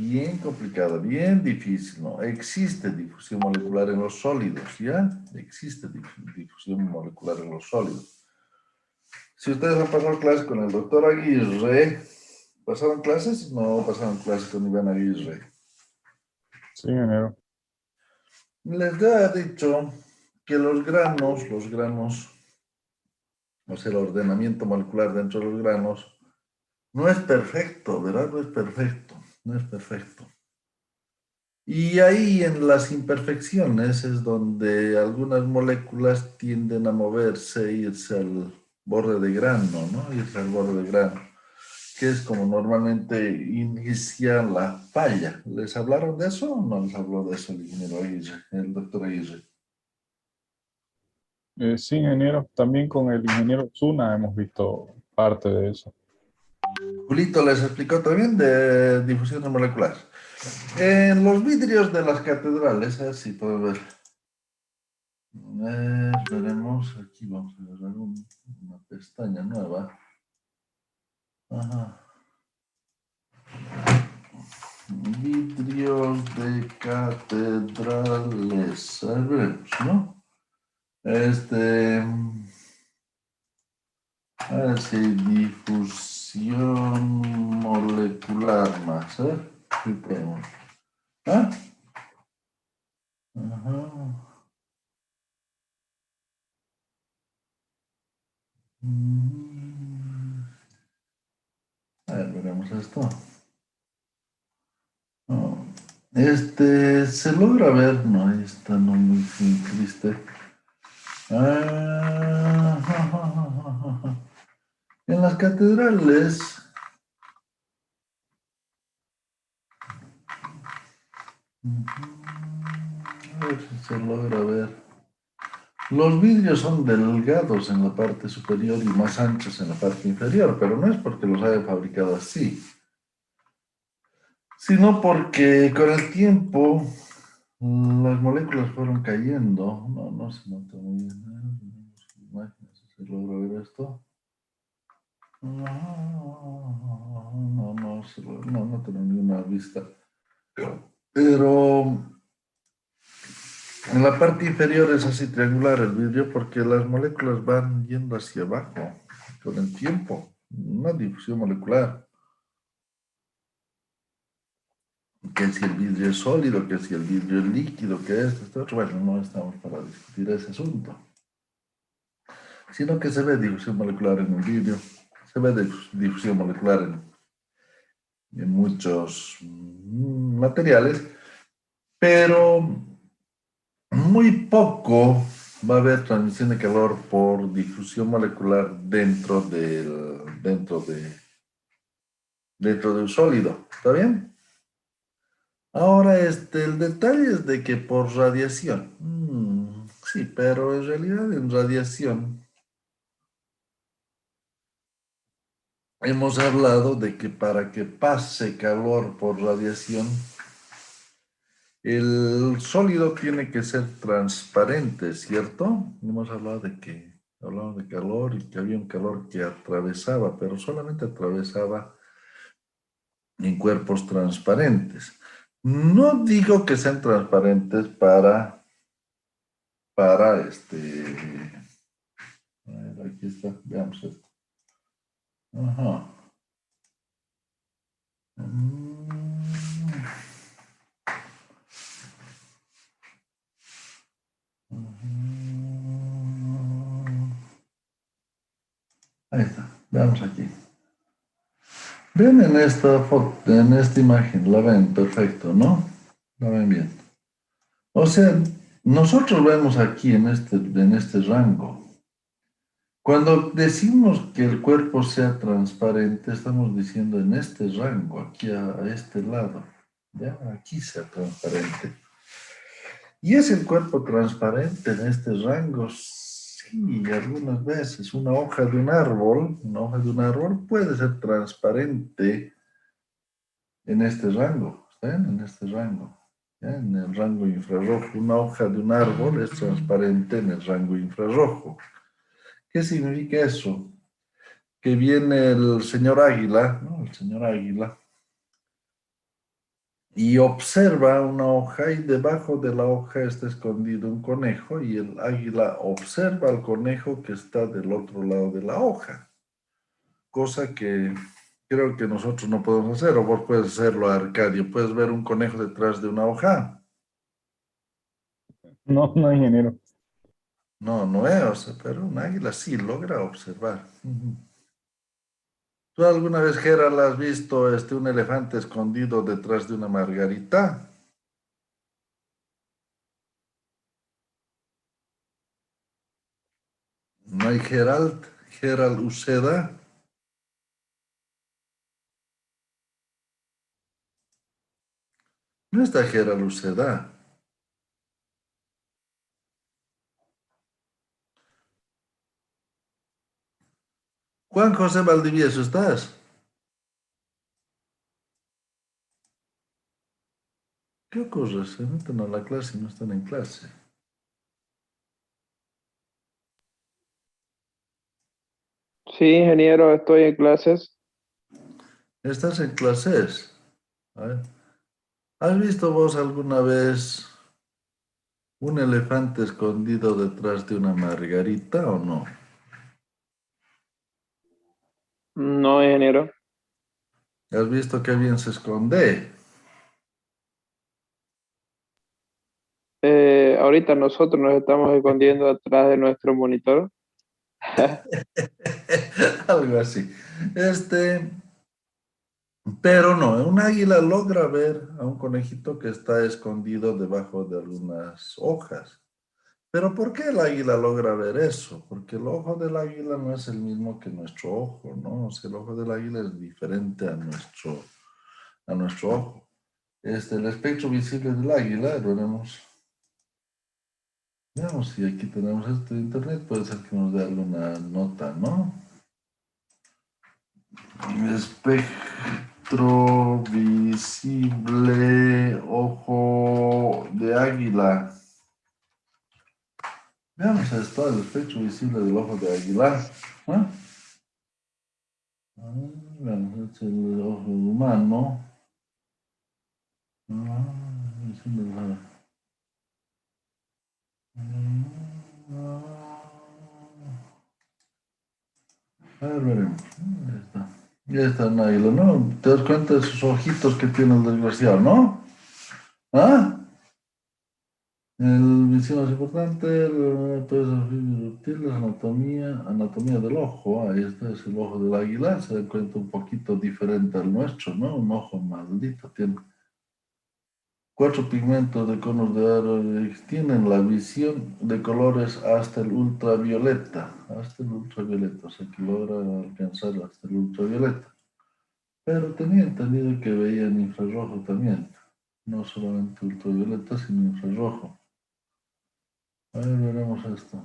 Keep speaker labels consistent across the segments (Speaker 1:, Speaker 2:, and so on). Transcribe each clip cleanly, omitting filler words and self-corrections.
Speaker 1: bien complicada, bien difícil, ¿no? Existe difusión molecular en los sólidos, ¿ya? Existe difusión molecular en los sólidos. Si ustedes han pasado clases con el doctor Aguirre, ¿pasaron clases? No pasaron clases con Iván Aguirre.
Speaker 2: Sí, ingeniero.
Speaker 1: Les ha dicho que los granos, o sea, el ordenamiento molecular dentro de los granos, no es perfecto, ¿verdad? No es perfecto, no es perfecto. Y ahí en las imperfecciones es donde algunas moléculas tienden a moverse, irse al borde de grano, ¿no? Irse al borde de grano, que es como normalmente inicia la falla. ¿Les hablaron de eso o no les habló de eso el ingeniero Aguirre, el doctor Aguirre?
Speaker 2: Sí, ingeniero. También con el ingeniero Zuna hemos visto parte de eso.
Speaker 1: Julito les explicó también de difusión molecular. En los vidrios de las catedrales, así pueden ver. Veremos, aquí vamos a agarrar una pestaña nueva. Ajá. Vidrios de catedrales. A ver, veremos, ¿no? A ver si difusión molecular más, ¿eh? Sí, podemos. ¿Ah? Ajá. A ver, veremos esto. No. Se logra ver, no, ahí está, no muy triste. Ah, ja, ja, ja, ja, ja. En las catedrales, a ver si se logra ver. Los vidrios son delgados en la parte superior y más anchos en la parte inferior, pero no es porque los hayan fabricado así, sino porque con el tiempo las moléculas fueron cayendo. No, no se nota muy bien. Imágenes, si se logra ver esto. No tengo ninguna vista. Pero en la parte inferior es así triangular el vidrio porque las moléculas van yendo hacia abajo con el tiempo. Una difusión molecular. Que si el vidrio es sólido, que si el vidrio es líquido, que esto, otro. Bueno, no estamos para discutir ese asunto. Sino que se ve difusión molecular en el vidrio, se ve difusión molecular en muchos materiales, pero muy poco va a haber transmisión de calor por difusión molecular dentro de un sólido. ¿Está bien? Ahora, el detalle es de que por radiación. Sí, pero en realidad en radiación hemos hablado de que para que pase calor por radiación, el sólido tiene que ser transparente, ¿cierto? Hemos hablado de que hablamos de calor y que había un calor que atravesaba, pero solamente atravesaba en cuerpos transparentes. No digo que sean transparentes a ver, aquí está, veamos esto. Ajá. Ahí está, veamos aquí. Ven en esta foto, en esta imagen, la ven perfecto, ¿no? La ven bien. O sea, nosotros vemos aquí en este rango. Cuando decimos que el cuerpo sea transparente, estamos diciendo en este rango, aquí a este lado. ¿Ya? Aquí sea transparente. ¿Y es el cuerpo transparente en este rango? Sí, algunas veces. Una hoja de un árbol puede ser transparente en este rango. ¿Ven? En este rango. ¿Ya? En el rango infrarrojo. Una hoja de un árbol es transparente en el rango infrarrojo. ¿Qué significa eso? Que viene el señor Águila, ¿no? El señor Águila, y observa una hoja y debajo de la hoja está escondido un conejo y el águila observa al conejo que está del otro lado de la hoja, cosa que creo que nosotros no podemos hacer, o vos puedes hacerlo, Arcadio, puedes ver un conejo detrás de una hoja.
Speaker 2: No, no, ingeniero.
Speaker 1: No, no es, o sea, pero un águila sí logra observar. Ujú. ¿Tú alguna vez, Gerald, has visto un elefante escondido detrás de una margarita? No hay Gerald Uceda. No está Gerald Uceda. Juan José Valdivieso, ¿estás? ¿Qué ocurre? Se meten a la clase y no están en clase.
Speaker 3: Sí, ingeniero, estoy en clases.
Speaker 1: ¿Estás en clases? A ver. ¿Has visto vos alguna vez un elefante escondido detrás de una margarita o no?
Speaker 3: No, ingeniero.
Speaker 1: ¿Has visto qué bien se esconde?
Speaker 3: Ahorita nosotros nos estamos escondiendo atrás de nuestro monitor.
Speaker 1: Algo así. Este, pero no, un águila logra ver a un conejito que está escondido debajo de algunas hojas. Pero ¿por qué el águila logra ver eso? Porque el ojo del águila no es el mismo que nuestro ojo, ¿no? O sea, el ojo del águila es diferente a nuestro ojo. El espectro visible del águila, veamos si aquí tenemos esto de internet, puede ser que nos dé alguna nota, ¿no? Espectro visible, ojo de águila. Veamos esto, el espectro visible del ojo de águila. ¿Ah? Veamos, este es el ojo humano. Ah, a ver, veremos. Ahí está. Ya está un águila, ¿no? ¿Te das cuenta de esos ojitos que tiene el desgraciado, no? ¿Ah? El visión más importante, pues, reptiles, anatomía del ojo. Ahí está, es el ojo del águila. Se da cuenta un poquito diferente al nuestro, ¿no? Un ojo maldito tiene. Cuatro pigmentos de conos de aro tienen la visión de colores hasta el ultravioleta. Hasta el ultravioleta, o sea que logra alcanzar hasta el ultravioleta. Pero tenía entendido que veían infrarrojo también. No solamente ultravioleta, sino infrarrojo. A ver, veremos esto.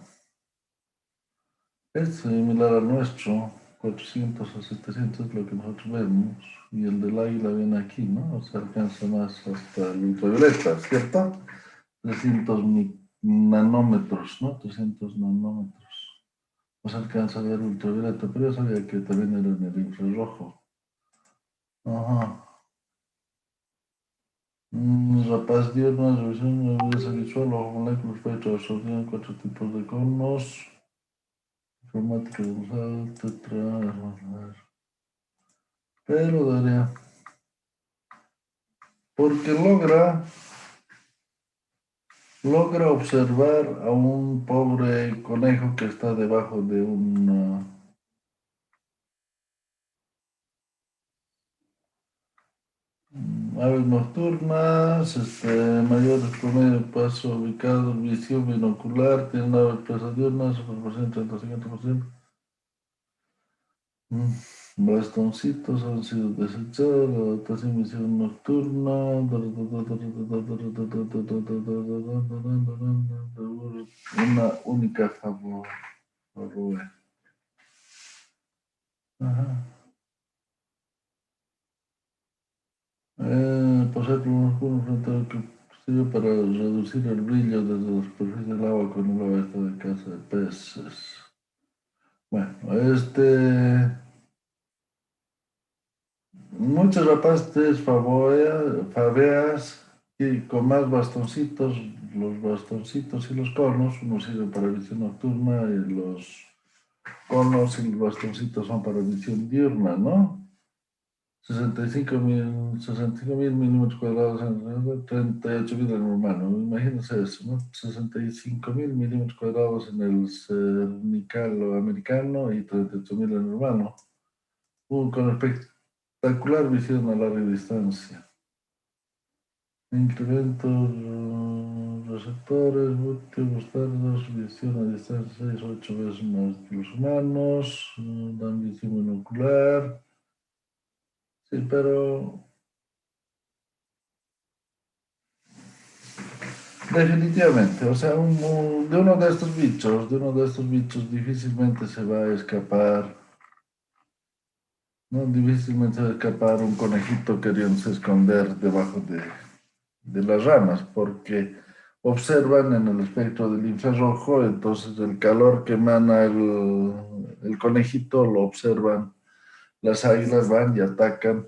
Speaker 1: Es similar al nuestro, 400 a 700 es lo que nosotros vemos, y el del águila viene aquí, ¿no? O sea, alcanza más hasta el ultravioleta, ¿cierto? 300 nanómetros, ¿no? 300 nanómetros. No se alcanza a ver ultravioleta, pero yo sabía que también era en el infrarrojo. Ajá. Rapaz diurna, revisión, belleza visual, ojo moléculas, espectro, absorción, cuatro tipos de conos, informática de usar, tetra, pero daría, porque logra observar a un pobre conejo que está debajo de una aves nocturnas, mayores promedio de paso ubicado, visión binocular, tienen aves presas diurnas, proporción 30-50%. Bastoncitos han sido desechados, la adaptación visión nocturna, una única favor. Ajá. Pasar por un oscuro frente al que sirve para reducir el brillo desde la superficie del agua con el agua esta de caza de peces. Bueno, Muchos rapazes faveas y con más bastoncitos, los bastoncitos y los conos, uno sirve para visión nocturna y los conos y los bastoncitos son para visión diurna, ¿no? 65.000 milímetros cuadrados en 38.000 en el humano. Imagínense eso, ¿no? 65.000 milímetros cuadrados en el cervical americano y 38.000 en el humano. Con espectacular visión a larga distancia. Incremento receptores, múltiples tardos, visión a distancia 6 o 8 veces más que los humanos, dan visión binocular. Sí, pero definitivamente, o sea, de uno de estos bichos difícilmente se va a escapar, ¿no? Difícilmente se va a escapar un conejito queriéndose esconder debajo de las ramas, porque observan en el espectro del infrarrojo, entonces el calor que emana el conejito lo observan, las águilas van y atacan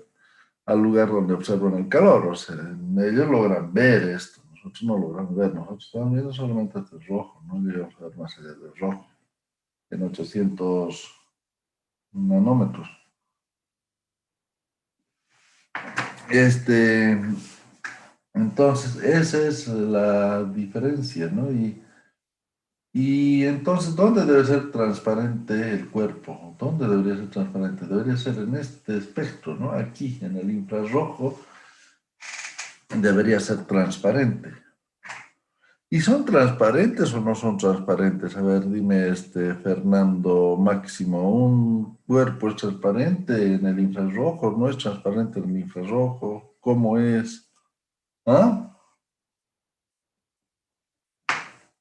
Speaker 1: al lugar donde observan el calor, o sea, ellos logran ver esto, nosotros no logramos ver, nosotros estamos viendo solamente hasta el rojo, no llegamos a ver más allá del rojo, en 800 nanómetros. Este, entonces, esa es la diferencia, ¿no? Y entonces, ¿dónde debe ser transparente el cuerpo? ¿Dónde debería ser transparente? Debería ser en este espectro, ¿no? Aquí, en el infrarrojo, debería ser transparente. ¿Y son transparentes o no son transparentes? A ver, dime, Fernando Máximo, ¿un cuerpo es transparente en el infrarrojo? ¿No es transparente en el infrarrojo? ¿Cómo es? ¿Ah?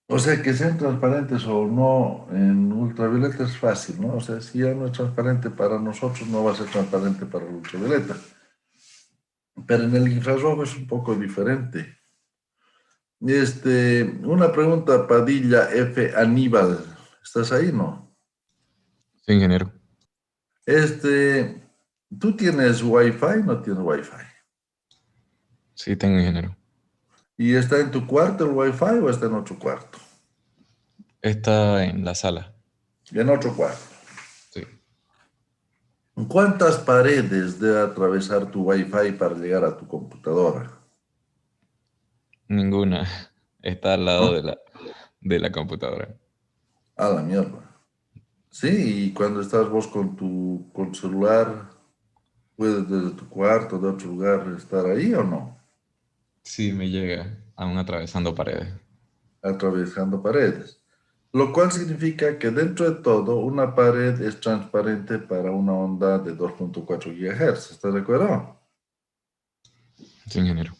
Speaker 1: O sea, que sean transparentes o no en ultravioleta es fácil, ¿no? O sea, si ya no es transparente para nosotros, no va a ser transparente para el ultravioleta. Pero en el infrarrojo es un poco diferente. Una pregunta, Padilla F. Aníbal. ¿Estás ahí, no?
Speaker 4: Sí, ingeniero.
Speaker 1: ¿Tú tienes Wi-Fi o no tienes Wi-Fi?
Speaker 4: Sí, tengo, ingeniero.
Speaker 1: ¿Y está en tu cuarto el Wi-Fi o está en otro cuarto?
Speaker 4: Está en la sala.
Speaker 1: En otro cuarto.
Speaker 4: Sí.
Speaker 1: ¿Cuántas paredes debe atravesar tu Wi-Fi para llegar a tu computadora?
Speaker 4: Ninguna. Está al lado
Speaker 1: ¿No?
Speaker 4: de la computadora.
Speaker 1: A la mierda. Sí, y cuando estás vos con tu celular, ¿puedes desde tu cuarto, de otro lugar, estar ahí o no?
Speaker 4: Sí, me llega, aún atravesando paredes.
Speaker 1: Atravesando paredes. Lo cual significa que dentro de todo, una pared es transparente para una onda de 2.4 GHz. ¿Estás de acuerdo?
Speaker 4: Sí, ingeniero.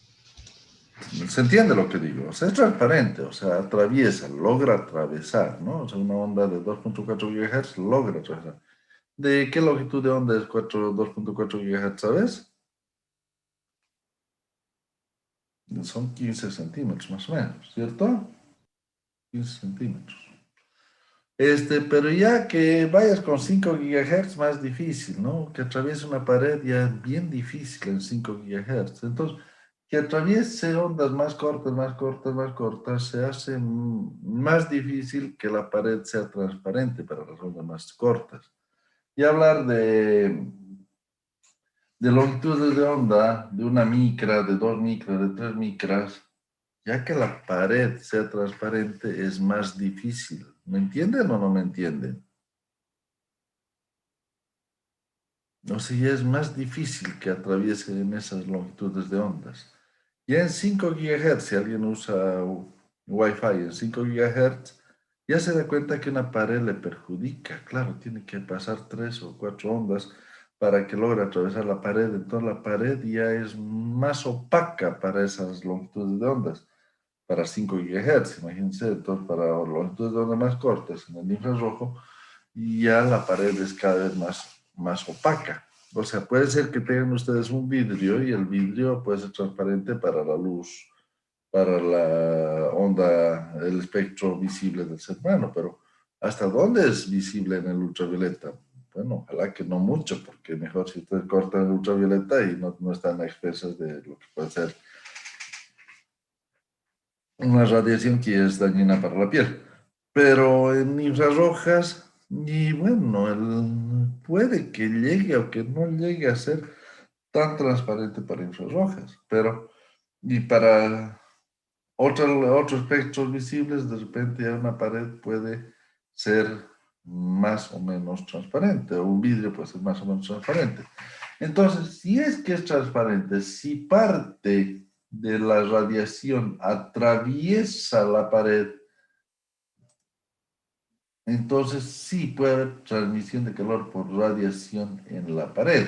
Speaker 1: ¿Se entiende lo que digo? O sea, es transparente, o sea, atraviesa, logra atravesar, ¿no? O sea, una onda de 2.4 GHz logra atravesar. ¿De qué longitud de onda es 2.4 GHz, sabes? Son 15 centímetros más o menos, ¿cierto? 15 centímetros. Pero ya que vayas con 5 GHz, más difícil, ¿no? Que atraviese una pared ya es bien difícil en 5 GHz. Entonces, que atraviese ondas más cortas, más cortas, más cortas, se hace más difícil que la pared sea transparente para las ondas más cortas. Y hablar de longitudes de onda, de una micra, de 2 micras, de 3 micras, ya que la pared sea transparente es más difícil. ¿Me entienden o no me entienden? O sea, ya es más difícil que atraviesen en esas longitudes de ondas. Ya en 5 GHz, si alguien usa Wi-Fi en 5 GHz, ya se da cuenta que una pared le perjudica. Claro, tiene que pasar 3 o 4 ondas para que logre atravesar la pared. Entonces la pared ya es más opaca para esas longitudes de ondas, para 5 GHz, imagínense. Entonces, para longitudes de ondas más cortas en el infrarrojo, ya la pared es cada vez más opaca. O sea, puede ser que tengan ustedes un vidrio y el vidrio puede ser transparente para la luz, para la onda, el espectro visible del ser humano, pero ¿hasta dónde es visible en el ultravioleta? bueno, ojalá que no mucho, porque mejor si ustedes cortan el ultravioleta y no están a expensas de lo que puede ser una radiación que es dañina para la piel. Pero en infrarrojas, y bueno, puede que llegue o que no llegue a ser tan transparente para infrarrojas, pero y para otros espectros visibles, de repente una pared puede ser más o menos transparente, o un vidrio puede ser más o menos transparente. Entonces, si es que es transparente, si parte de la radiación atraviesa la pared, entonces sí puede haber transmisión de calor por radiación en la pared,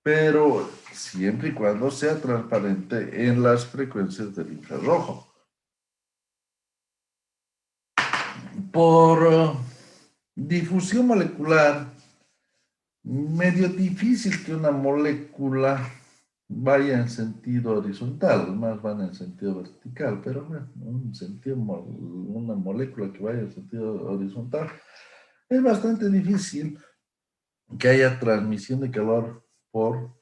Speaker 1: pero siempre y cuando sea transparente en las frecuencias del infrarrojo. Por difusión molecular, medio difícil que una molécula vaya en sentido horizontal, más van en sentido vertical, pero bueno, una molécula que vaya en sentido horizontal, es bastante difícil que haya transmisión de calor por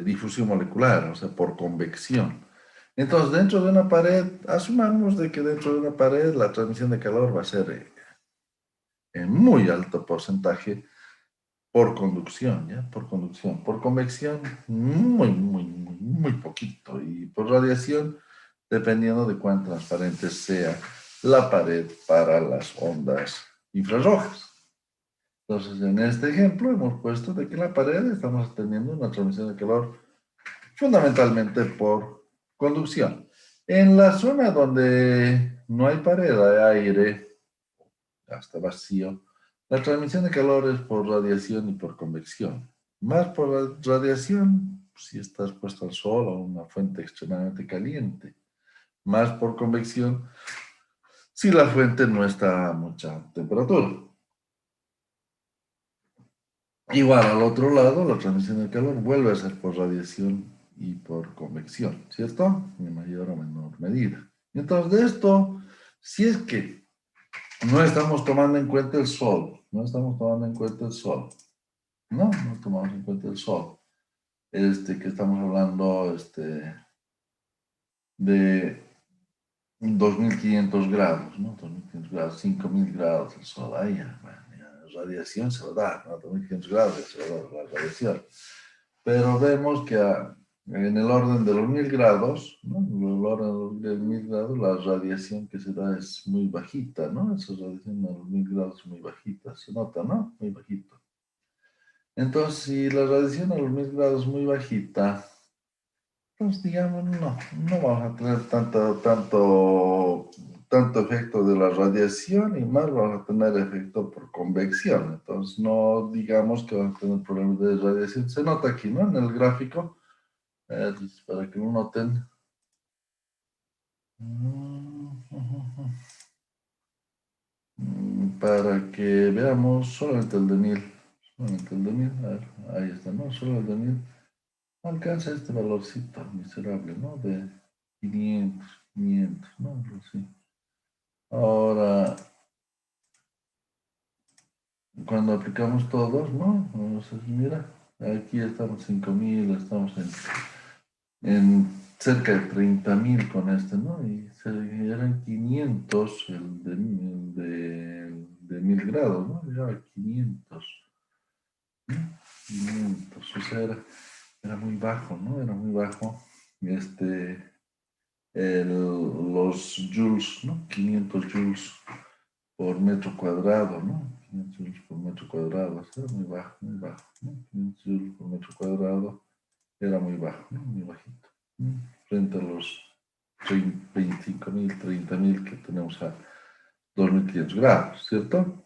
Speaker 1: difusión molecular, o sea, por convección. Entonces, dentro de una pared, asumamos de que dentro de una pared la transmisión de calor va a ser en muy alto porcentaje por conducción, ¿ya? Por conducción. Por convección, muy poquito. Y por radiación, dependiendo de cuán transparente sea la pared para las ondas infrarrojas. Entonces, en este ejemplo hemos puesto de que en la pared estamos teniendo una transmisión de calor fundamentalmente por conducción. En la zona donde no hay pared, hay aire, hasta vacío, la transmisión de calor es por radiación y por convección. Más por la radiación, si estás puesto al sol o una fuente extremadamente caliente. Más por convección, si la fuente no está a mucha temperatura. Igual al otro lado, la transmisión de calor vuelve a ser por radiación y por convección, ¿cierto? En mayor o menor medida. Entonces, de esto, si es que no estamos tomando en cuenta el sol, no estamos tomando en cuenta el sol, no tomamos en cuenta el sol, que estamos hablando de 2500 grados, ¿no? 2500 grados, 5000 grados el sol, ahí ya, bueno, ya, radiación se lo da, ¿no? 2500 grados se lo da la radiación. Pero vemos que en el orden de los 1000 grados, ¿no? En el orden de los 1000 grados, la radiación que se da es muy bajita, ¿no? Esa radiación a los 1000 grados es muy bajita, se nota, ¿no? Muy bajito. Entonces, si la radiación a los 1000 grados es muy bajita, pues digamos, no vamos a tener tanto efecto de la radiación y más vamos a tener efecto por convección. Entonces, no digamos que vamos a tener problemas de radiación. Se nota aquí, ¿no? En el gráfico, para que lo noten. Para que veamos solamente el de 1000. Solamente el de 1000. A ver, ahí está, ¿no? Solo el de 1000. Alcanza este valorcito miserable, ¿no? De 500, ¿no? Sí. Ahora, cuando aplicamos todos, ¿no? Entonces, mira, aquí estamos 5000, estamos en cerca de 30.000 con este, ¿no? Y eran 500 de 1000 grados, ¿no? Ya 500, ¿no? 500, o sea, era muy bajo, ¿no? Era muy bajo. Los joules, ¿no? 500 joules por metro cuadrado, ¿no? 500 joules por metro cuadrado, era muy bajo, ¿no? 500 joules por metro cuadrado era muy bajo, ¿no? Muy bajito, ¿no? Frente a los 25.000, 30.000 que tenemos a 2500 grados, ¿cierto?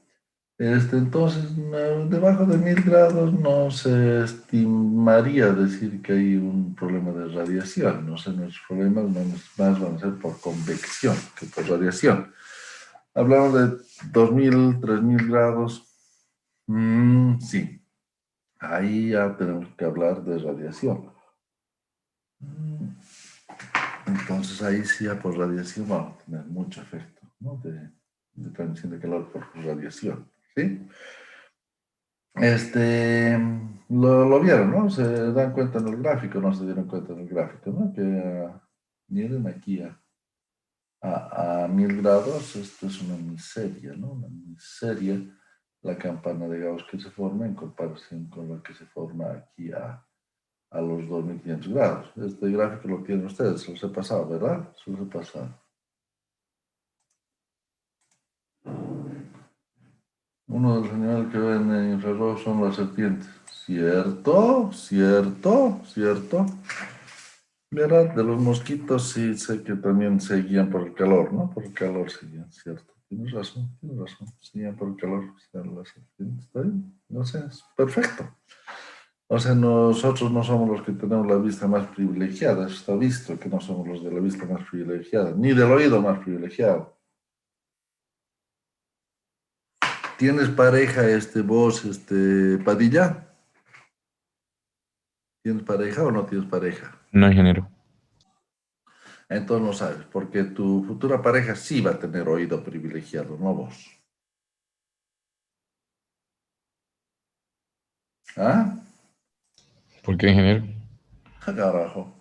Speaker 1: Entonces, debajo de 1000 grados no se estimaría decir que hay un problema de radiación. No sé, nuestros problemas más van a ser por convección que por radiación. Hablamos de 2000, 3000 grados. Sí, ahí ya tenemos que hablar de radiación. Entonces, ahí sí, ya por radiación vamos a tener mucho efecto, ¿no? De transmisión de calor por radiación. ¿sí? Lo vieron, ¿no? Se dan cuenta en el gráfico, no se dieron cuenta en el gráfico, ¿no? Que miren aquí a 1000 grados, esto es una miseria, ¿no? Una miseria la campana de Gauss que se forma en comparación con la que se forma aquí a los 2500 grados. Este gráfico lo tienen ustedes, se los he pasado, ¿verdad? Se los he pasado. Uno de los animales que ven en infrarrojo son las serpientes. ¿Cierto? ¿Cierto? ¿Cierto? ¿Verdad? De los mosquitos sí sé que también se guían por el calor, ¿no? Por el calor se guían, ¿cierto? Tienes razón, se guían por el calor. O sea, las serpientes, ¿está bien? No sé, es perfecto. O sea, nosotros no somos los que tenemos la vista más privilegiada, eso está visto que no somos los de la vista más privilegiada, ni del oído más privilegiado. ¿Tienes pareja, vos, Padilla? ¿Tienes pareja o no tienes pareja?
Speaker 4: No, ingeniero.
Speaker 1: Entonces no sabes, porque tu futura pareja sí va a tener oído privilegiado, no vos. ¿Ah?
Speaker 4: ¿Por qué, ingeniero?
Speaker 1: Carajo.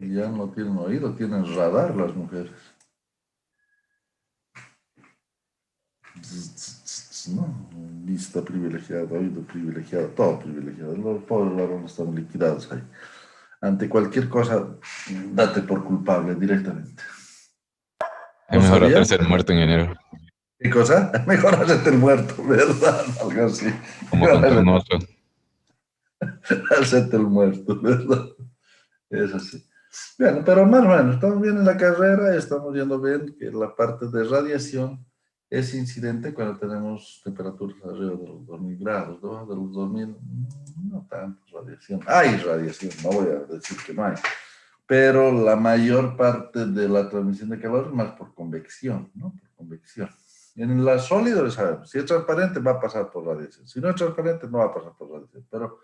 Speaker 1: Ya no tienen oído, tienen radar las mujeres. ¿No? Vista privilegiada, oído privilegiado, todo privilegiado. Los pobres varones están liquidados ahí. Ante cualquier cosa, date por culpable directamente.
Speaker 4: Es
Speaker 1: ¿No
Speaker 4: mejor
Speaker 1: sabías?
Speaker 4: hacerse el muerto, ingeniero.
Speaker 1: ¿Qué cosa? Mejor hacerte el muerto, ¿verdad? Algo así.
Speaker 4: Como contorno otro.
Speaker 1: Hacerte el muerto, ¿verdad? Es así. Bueno, pero más o menos, estamos bien en la carrera, estamos viendo bien que la parte de radiación es incidente cuando tenemos temperaturas arriba de los 2000 grados, debajo de los 2000, no tanto radiación. Hay radiación, no voy a decir que no hay, pero la mayor parte de la transmisión de calor es más por convección, ¿no? Por convección. En la sólido lo sabemos, si es transparente va a pasar por radiación, si no es transparente no va a pasar por radiación, pero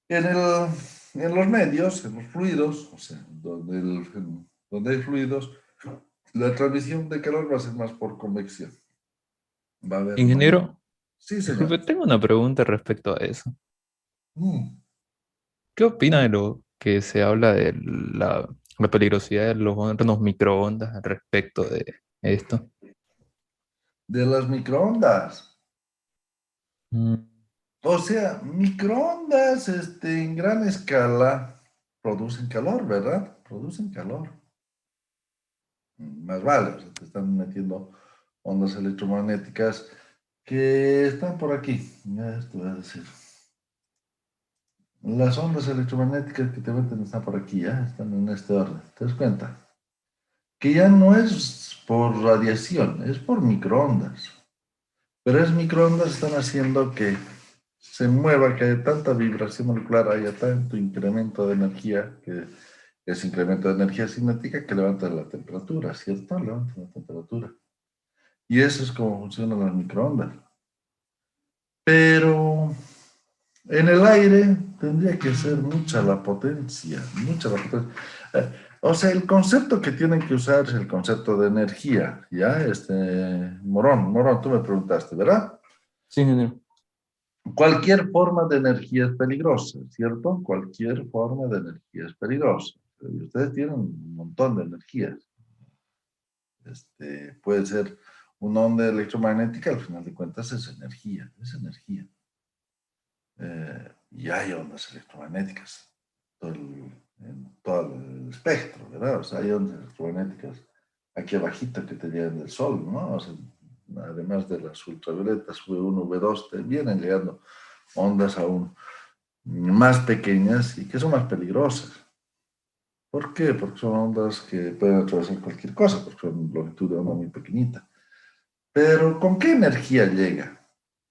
Speaker 1: en los medios, en los fluidos, o sea, donde hay fluidos, la transmisión de calor va a ser más por convección. Va a haber mayor.
Speaker 5: Ingeniero,
Speaker 1: Sí,
Speaker 5: disculpe,
Speaker 1: señor.
Speaker 5: tengo una pregunta respecto a eso.
Speaker 1: Mm.
Speaker 5: ¿Qué opina de lo que se habla de la peligrosidad de los hornos microondas al respecto de esto?
Speaker 1: De las microondas.
Speaker 5: Mm,
Speaker 1: O sea, microondas en gran escala producen calor, ¿verdad? Producen calor. Más vale, o sea, te están metiendo ondas electromagnéticas que están por aquí. Ya esto voy a decir. Las ondas electromagnéticas que te meten están por aquí, ya están en este orden. ¿Te das cuenta? Que ya no es por radiación, es por microondas. Pero es microondas están haciendo que se mueva, que haya tanta vibración molecular, haya tanto incremento de energía, que ese incremento de energía cinética que levanta la temperatura, ¿cierto? Levanta la temperatura. Y eso es como funcionan las microondas. Pero en el aire tendría que ser mucha la potencia, mucha la potencia. O sea, el concepto que tienen que usar es el concepto de energía, ¿ya? Morón, tú me preguntaste, ¿verdad?
Speaker 5: sí, ingeniero.
Speaker 1: Cualquier forma de energía es peligrosa, ¿cierto? Cualquier forma de energía es peligrosa. Y ustedes tienen un montón de energías. Puede ser una onda electromagnética, al final de cuentas es energía, es energía. Y hay ondas electromagnéticas en todo el espectro, ¿verdad? O sea, hay ondas electromagnéticas aquí abajito que te llegan del sol, ¿no? O sea, además de las ultravioletas, V1, V2, te vienen llegando ondas aún más pequeñas y que son más peligrosas. ¿Por qué? Porque son ondas que pueden atravesar cualquier cosa, porque son longitud de onda muy pequeñita. Pero ¿con qué energía llega?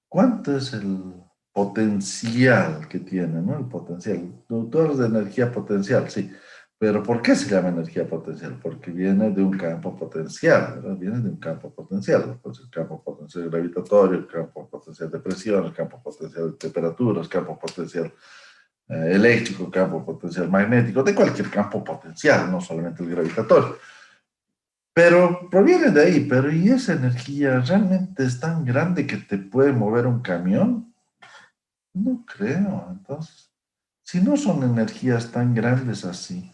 Speaker 1: ¿Cuánto es el potencial que tiene, ¿no? El potencial. Tú hablas de energía potencial, sí. Pero ¿por qué se llama energía potencial? Porque viene de un campo potencial, ¿verdad? Viene de un campo potencial. Pues el campo potencial gravitatorio, el campo potencial de presión, el campo potencial de temperatura, el campo potencial eléctrico, campo potencial magnético, de cualquier campo potencial, no solamente el gravitatorio. Pero proviene de ahí, pero ¿y esa energía realmente es tan grande que te puede mover un camión? No creo. Entonces, si no son energías tan grandes así,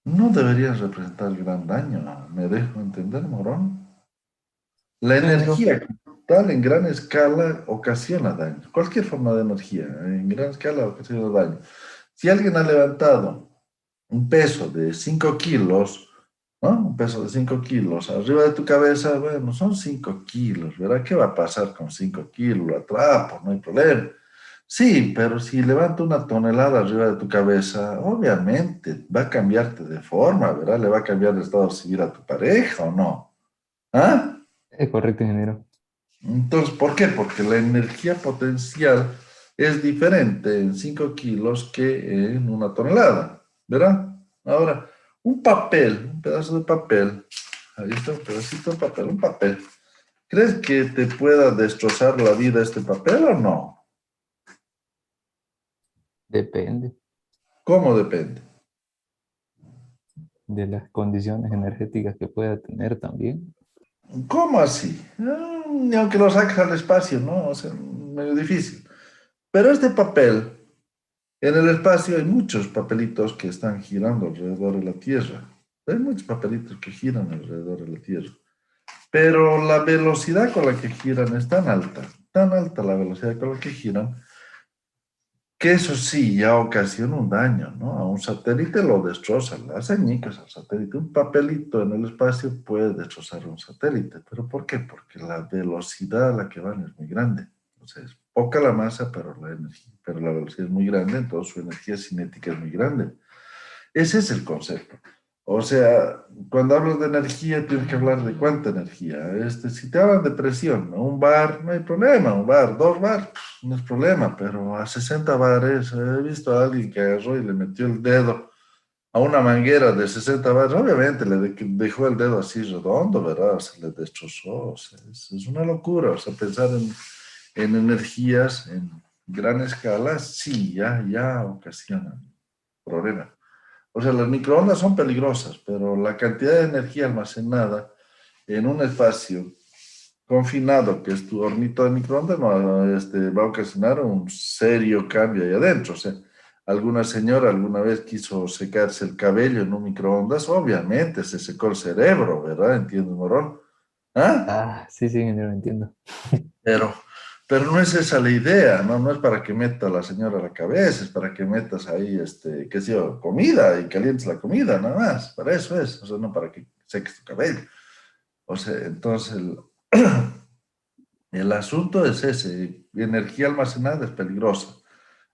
Speaker 1: no deberían representar gran daño. ¿Me dejo entender, Morón? La
Speaker 5: Sí, negro.
Speaker 1: energía como tal en gran escala ocasiona daño. Cualquier forma de energía en gran escala ocasiona daño. Si alguien ha levantado un peso de 5 kilos, ¿no? Un peso de 5 kilos arriba de tu cabeza, bueno, son 5 kilos, ¿verdad? ¿Qué va a pasar con 5 kilos? Lo atrapo, no hay problema. Sí, pero si levanta una tonelada arriba de tu cabeza, obviamente va a cambiarte de forma, ¿verdad? Le va a cambiar el estado civil a tu pareja o no. ¿Ah?
Speaker 5: Es correcto, ingeniero.
Speaker 1: Entonces, ¿por qué? Porque la energía potencial es diferente en 5 kilos que en una tonelada, ¿verdad? Ahora, un papel, un pedazo de papel, ahí está un pedacito de papel, un papel. ¿Crees que te pueda destrozar la vida este papel o no?
Speaker 5: Depende
Speaker 1: ¿Cómo depende?
Speaker 5: de las condiciones energéticas que pueda tener también.
Speaker 1: ¿Cómo así? Ni aunque lo saques al espacio, ¿no? O sea, medio difícil. Pero este papel, en el espacio hay muchos papelitos que están girando alrededor de la Tierra. Hay muchos papelitos que giran alrededor de la Tierra. Pero la velocidad con la que giran es tan alta la velocidad con la que giran, que eso sí ya ocasiona un daño, ¿no? A un satélite lo destroza, le hace añicos al satélite. Un papelito en el espacio puede destrozar un satélite. ¿Pero por qué? Porque la velocidad a la que van es muy grande. O sea, es poca la masa, pero la energía, pero la velocidad es muy grande, entonces su energía cinética es muy grande. Ese es el concepto. O sea, cuando hablas de energía, tienes que hablar de cuánta energía. Si te hablan de presión, ¿no? Un bar, no hay problema. Un bar, 2 bar, no es problema. Pero a 60 bares, he visto a alguien que agarró y le metió el dedo a una manguera de 60 bares. Obviamente dejó el dedo así redondo, ¿verdad? O sea, le destrozó. O sea, es una locura. O sea, pensar en energías en gran escala, sí, ya ocasionan problemas. O sea, las microondas son peligrosas, pero la cantidad de energía almacenada en un espacio confinado, que es tu hornito de microondas, no, va a ocasionar un serio cambio ahí adentro. O sea, alguna señora alguna vez quiso secarse el cabello en un microondas, obviamente se secó el cerebro, ¿verdad? ¿Entiendes, Morón? ¿Ah?
Speaker 5: Ah, sí, sí, ingeniero, entiendo.
Speaker 1: Pero, pero no es esa la idea, ¿no? No es para que meta la señora a la cabeza, es para que metas ahí, qué sé yo, comida y calientes la comida, nada más. Para eso es, o sea, no para que seques tu cabello. O sea, entonces el asunto es ese, energía almacenada es peligrosa.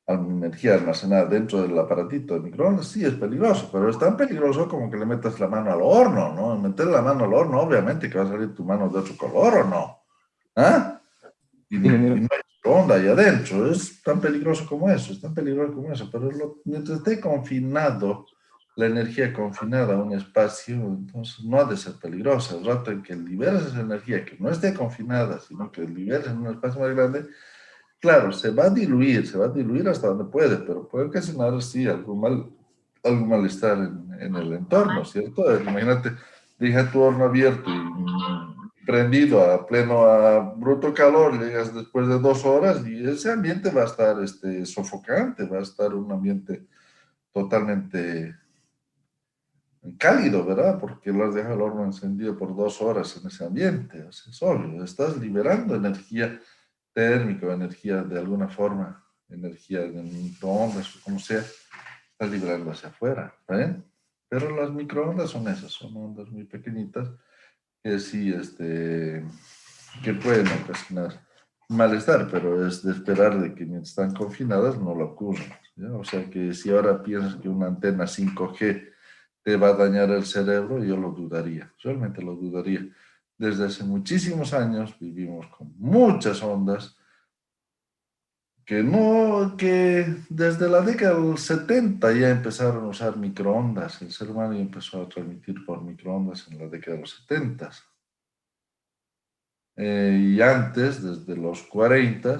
Speaker 1: Energía almacenada dentro del aparatito de microondas, sí es peligroso, pero es tan peligroso como que le metas la mano al horno, ¿no? Meter la mano al horno, obviamente que va a salir tu mano de otro color, ¿o no? ¿Ah?
Speaker 5: Sí,
Speaker 1: Y
Speaker 5: ingeniero.
Speaker 1: no hay onda ahí adentro, es tan peligroso como eso, es tan peligroso como eso, pero mientras esté confinado, la energía confinada a un espacio, entonces no ha de ser peligrosa. El rato en que liberes esa energía, que no esté confinada, sino que liberes en un espacio más grande, claro, se va a diluir hasta donde puede, pero puede ocasionar, sí, algún malestar en el entorno, ¿cierto? Imagínate, deja tu horno abierto y prendido a pleno, a bruto calor, llegas después de 2 horas y ese ambiente va a estar sofocante, va a estar un ambiente totalmente cálido, ¿verdad? Porque lo has dejado el horno encendido por 2 horas en ese ambiente, o sea, es obvio, estás liberando energía térmica o energía de alguna forma, energía de microondas o como sea, estás liberando hacia afuera, ¿ven? Pero las microondas son esas, son ondas muy pequeñitas que sí, que pueden ocasionar malestar, pero es de esperar de que mientras están confinadas no lo ocurra, ¿ya? O sea que si ahora piensas que una antena 5G te va a dañar el cerebro, yo lo dudaría, realmente lo dudaría. Desde hace muchísimos años vivimos con muchas ondas que no, que desde la década del 70 ya empezaron a usar microondas. El ser humano ya empezó a transmitir por microondas en la década de los 70. Y antes, desde los 40,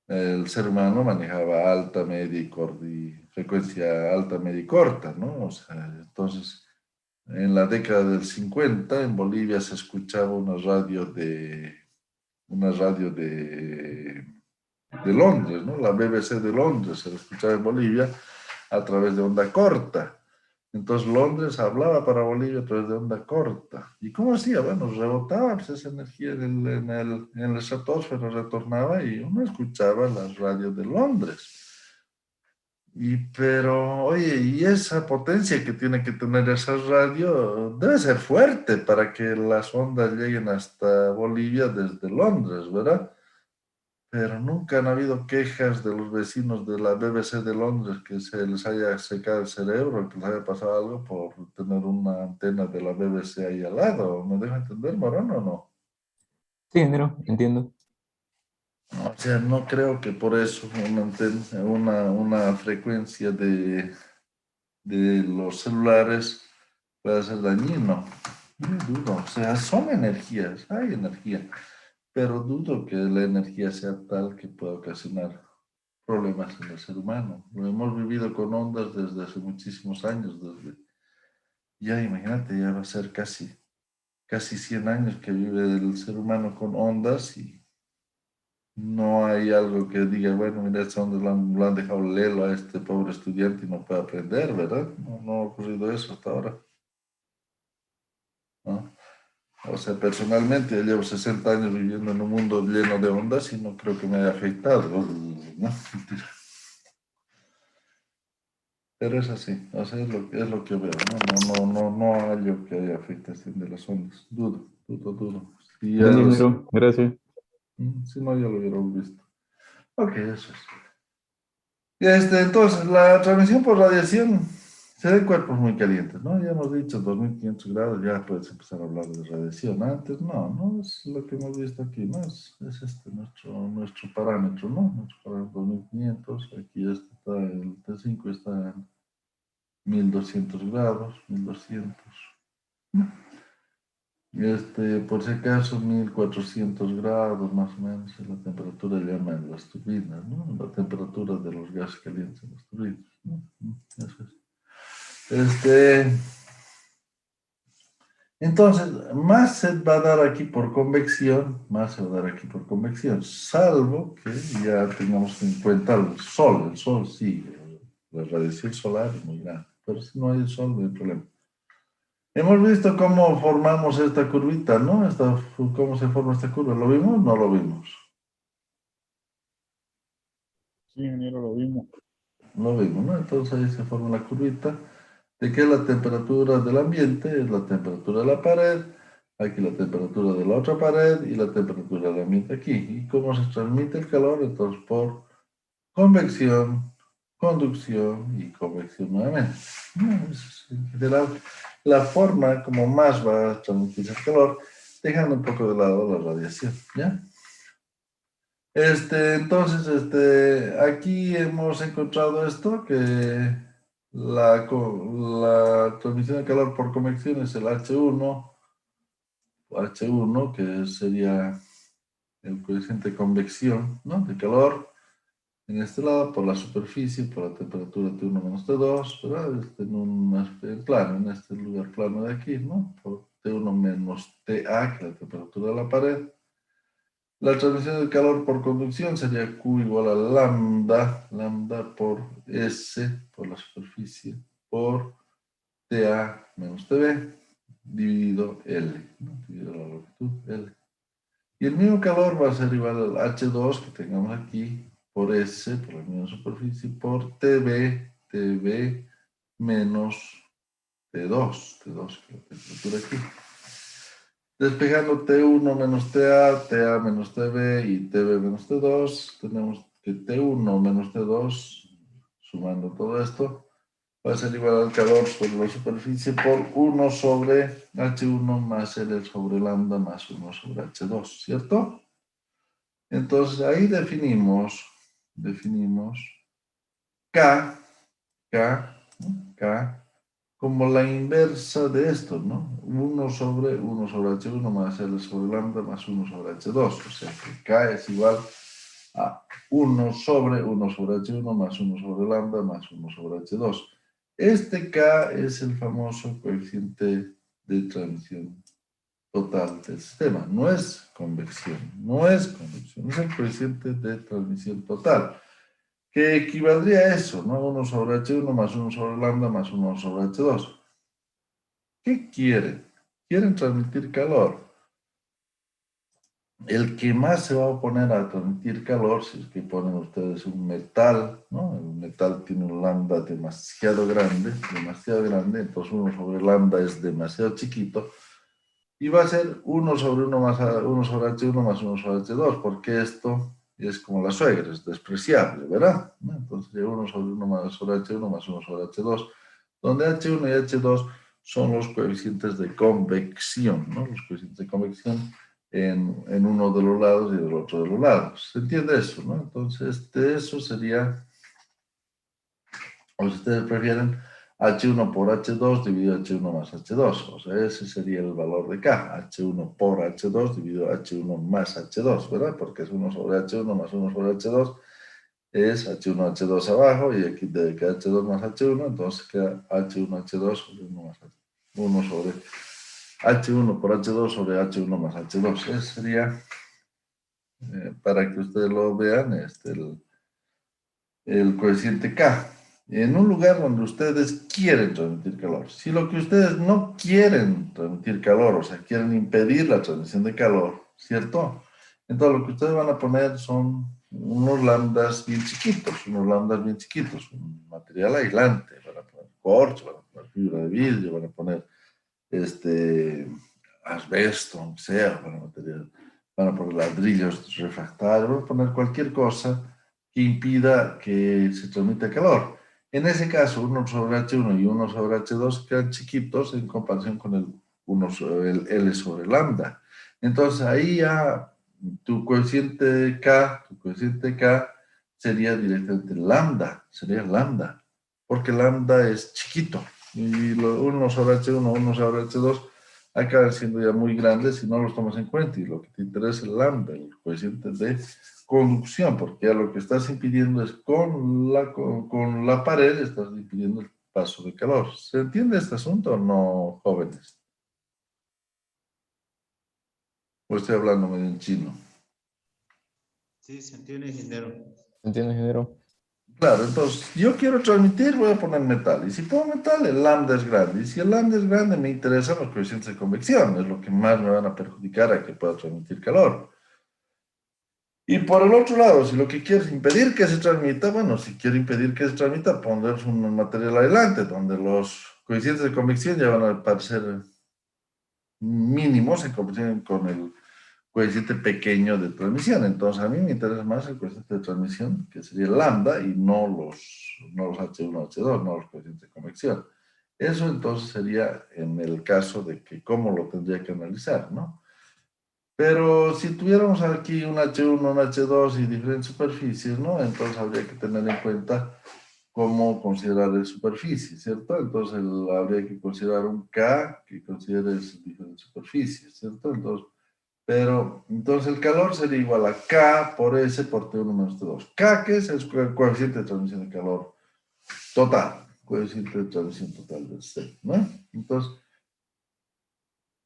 Speaker 1: el ser humano manejaba alta, media y frecuencia alta, media y corta, ¿no? O sea, entonces en la década del 50 en Bolivia se escuchaba una radio de Londres, ¿no? La BBC de Londres se escuchaba en Bolivia a través de onda corta. Entonces Londres hablaba para Bolivia a través de onda corta. ¿Y cómo hacía? Bueno, rebotaba pues, esa energía en el estratosfero, retornaba y uno escuchaba las radios de Londres. Pero, oye, y esa potencia que tiene que tener esa radio debe ser fuerte para que las ondas lleguen hasta Bolivia desde Londres, ¿verdad? Pero nunca han habido quejas de los vecinos de la BBC de Londres que se les haya secado el cerebro, que les haya pasado algo por tener una antena de la BBC ahí al lado. ¿Me deja entender, Morón, o no?
Speaker 5: Sí, ingeniero, entiendo.
Speaker 1: O sea, no creo que por eso una frecuencia de los celulares pueda ser dañino. Muy dudo. O sea, son energías, hay energía, pero dudo que la energía sea tal que pueda ocasionar problemas en el ser humano. Lo hemos vivido con ondas desde hace muchísimos años. Ya imagínate, ya va a ser casi 100 años que vive el ser humano con ondas y no hay algo que diga, bueno, mira, estas ondas lo han dejado lelo a este pobre estudiante y no puede aprender, ¿verdad? No ha ocurrido eso hasta ahora, ¿no? O sea, personalmente yo llevo 60 años viviendo en un mundo lleno de ondas y no creo que me haya afectado, ¿no? Mentira. Pero es así, o sea, es lo que veo, no hallo que haya afectación de las ondas. Dudo. Si,
Speaker 2: Entendí, ingeniero. Gracias.
Speaker 1: si no, ya lo hubiéramos visto. Ok, eso es. Entonces, la transmisión por radiación se da en cuerpos muy calientes, ¿no? Ya hemos dicho 2500 grados, ya puedes empezar a hablar de radiación. Antes no es lo que hemos visto aquí, ¿no? Es nuestro parámetro, ¿no? Nuestro parámetro 2500, aquí está el T5 está en 1200 grados, 1200. Por si acaso, 1400 grados más o menos es la temperatura llaman las turbinas, ¿no? La temperatura de los gases calientes en las turbinas, ¿no? Eso es. Entonces, más se va a dar aquí por convección, salvo que ya tengamos en cuenta el sol sí, la radiación solar es muy grande, pero si no hay el sol no hay problema. Hemos visto cómo formamos esta curvita, ¿no? ¿Cómo se forma esta curva? ¿Lo vimos? No lo vimos.
Speaker 2: Sí, ingeniero, lo vimos.
Speaker 1: Lo vimos, ¿no? Entonces ahí se forma la curvita de que la temperatura del ambiente es la temperatura de la pared, aquí la temperatura de la otra pared y la temperatura del ambiente aquí. ¿Y cómo se transmite el calor? Entonces por convección, conducción y convección nuevamente. En general, la forma como más va a transmitirse el calor, dejando un poco de lado la radiación, ¿ya? Entonces, aquí hemos encontrado esto, que la transmisión de calor por convección es el H1, que sería el coeficiente de convección, ¿no? De calor, en este lado, por la superficie, por la temperatura T1 menos T2, ¿verdad? En este lugar plano de aquí, ¿no? Por T1 menos TA, que es la temperatura de la pared. La transmisión del calor por conducción sería Q igual a lambda por S, por la superficie, por TA menos TB, dividido L, ¿no? Dividido la longitud L. Y el mismo calor va a ser igual al H2 que tengamos aquí, por S, por la misma superficie, por TB menos T2, que es la temperatura aquí. Despejando T1 menos TA menos TB y TB menos T2, tenemos que T1 menos T2, sumando todo esto, va a ser igual al calor sobre la superficie por 1 sobre H1 más L sobre lambda más 1 sobre H2, ¿cierto? Entonces ahí definimos K, como la inversa de esto, ¿no? 1 sobre H1 más L sobre lambda más 1 sobre H2. O sea que K es igual a 1 sobre H1 más 1 sobre lambda más 1 sobre H2. Este K es el famoso coeficiente de transmisión total del sistema. No es convección, es el coeficiente de transmisión total, que equivaldría a eso, ¿no? 1 sobre H1 más 1 sobre lambda más 1 sobre H2. ¿Qué quieren? Quieren transmitir calor. El que más se va a oponer a transmitir calor, si es que ponen ustedes un metal, ¿no? El metal tiene un lambda demasiado grande, entonces 1 sobre lambda es demasiado chiquito, y va a ser 1 sobre 1 más 1 sobre H1 más 1 sobre H2, porque esto es como la suegra, es despreciable, ¿verdad? ¿No? Entonces 1 sobre 1 más sobre H1 más 1 sobre H2, donde H1 y H2 son los coeficientes de convección, ¿no? Los coeficientes de convección en uno de los lados y del otro de los lados. ¿Se entiende eso, no? Entonces, de eso sería, o si ustedes prefieren, H1 por H2 dividido H1 más H2. O sea, ese sería el valor de K. H1 por H2 dividido H1 más H2, ¿verdad? Porque es 1 sobre H1 más 1 sobre H2. Es H1, H2 abajo, y aquí debe quedar H2 más H1, entonces queda H1, H2 sobre 1 más H2. 1 sobre H1 por H2 sobre H1 más H2. Ese sería, para que ustedes lo vean, el coeficiente K. En un lugar donde ustedes quieren transmitir calor. Si lo que ustedes no quieren transmitir calor, o sea, quieren impedir la transmisión de calor, ¿cierto? Entonces lo que ustedes van a poner son unos lambdas bien chiquitos, un material aislante, van a poner corcho, van a poner fibra de vidrio, van a poner asbesto, aunque sea, van a poner ladrillos refractarios, van a poner cualquier cosa que impida que se transmita calor. En ese caso, 1 sobre H1 y 1 sobre H2 quedan chiquitos en comparación con el L sobre lambda. Entonces, ahí ya tu coeficiente K sería directamente lambda, porque lambda es chiquito. Y 1 sobre H1, 1 sobre H2 acaban siendo ya muy grandes si no los tomas en cuenta. Y lo que te interesa es el lambda, el coeficiente de conducción, porque ya lo que estás impidiendo es con la pared, estás impidiendo el paso de calor. ¿Se entiende este asunto o no, jóvenes? O estoy hablando medio en chino.
Speaker 6: Sí, se entiende, ingeniero.
Speaker 5: ¿Entiendes, ingeniero?
Speaker 1: Claro, entonces, yo quiero transmitir, voy a poner metal. Y si pongo metal, el lambda es grande. Y si el lambda es grande, me interesan los coeficientes de convección. Es lo que más me van a perjudicar a que pueda transmitir calor. Y por el otro lado, si lo que quiero es impedir que se transmita, bueno, si quiero impedir que se transmita, poner un material aislante, donde los coeficientes de convección ya van a parecer mínimos en comparación con el coeficiente pequeño de transmisión. Entonces, a mí me interesa más el coeficiente de transmisión, que sería el lambda, y no los H1, H2, no los coeficientes de convección. Eso entonces sería en el caso de que cómo lo tendría que analizar, ¿no? Pero si tuviéramos aquí un H1, un H2 y diferentes superficies, ¿no? Entonces habría que tener en cuenta cómo considerar la superficie, ¿cierto? Entonces habría que considerar un K que considere diferentes superficies, ¿cierto? Entonces el calor sería igual a K por S por T1 menos T2. K, que es el coeficiente de transmisión de calor total, coeficiente de transmisión total del C, ¿no? Entonces,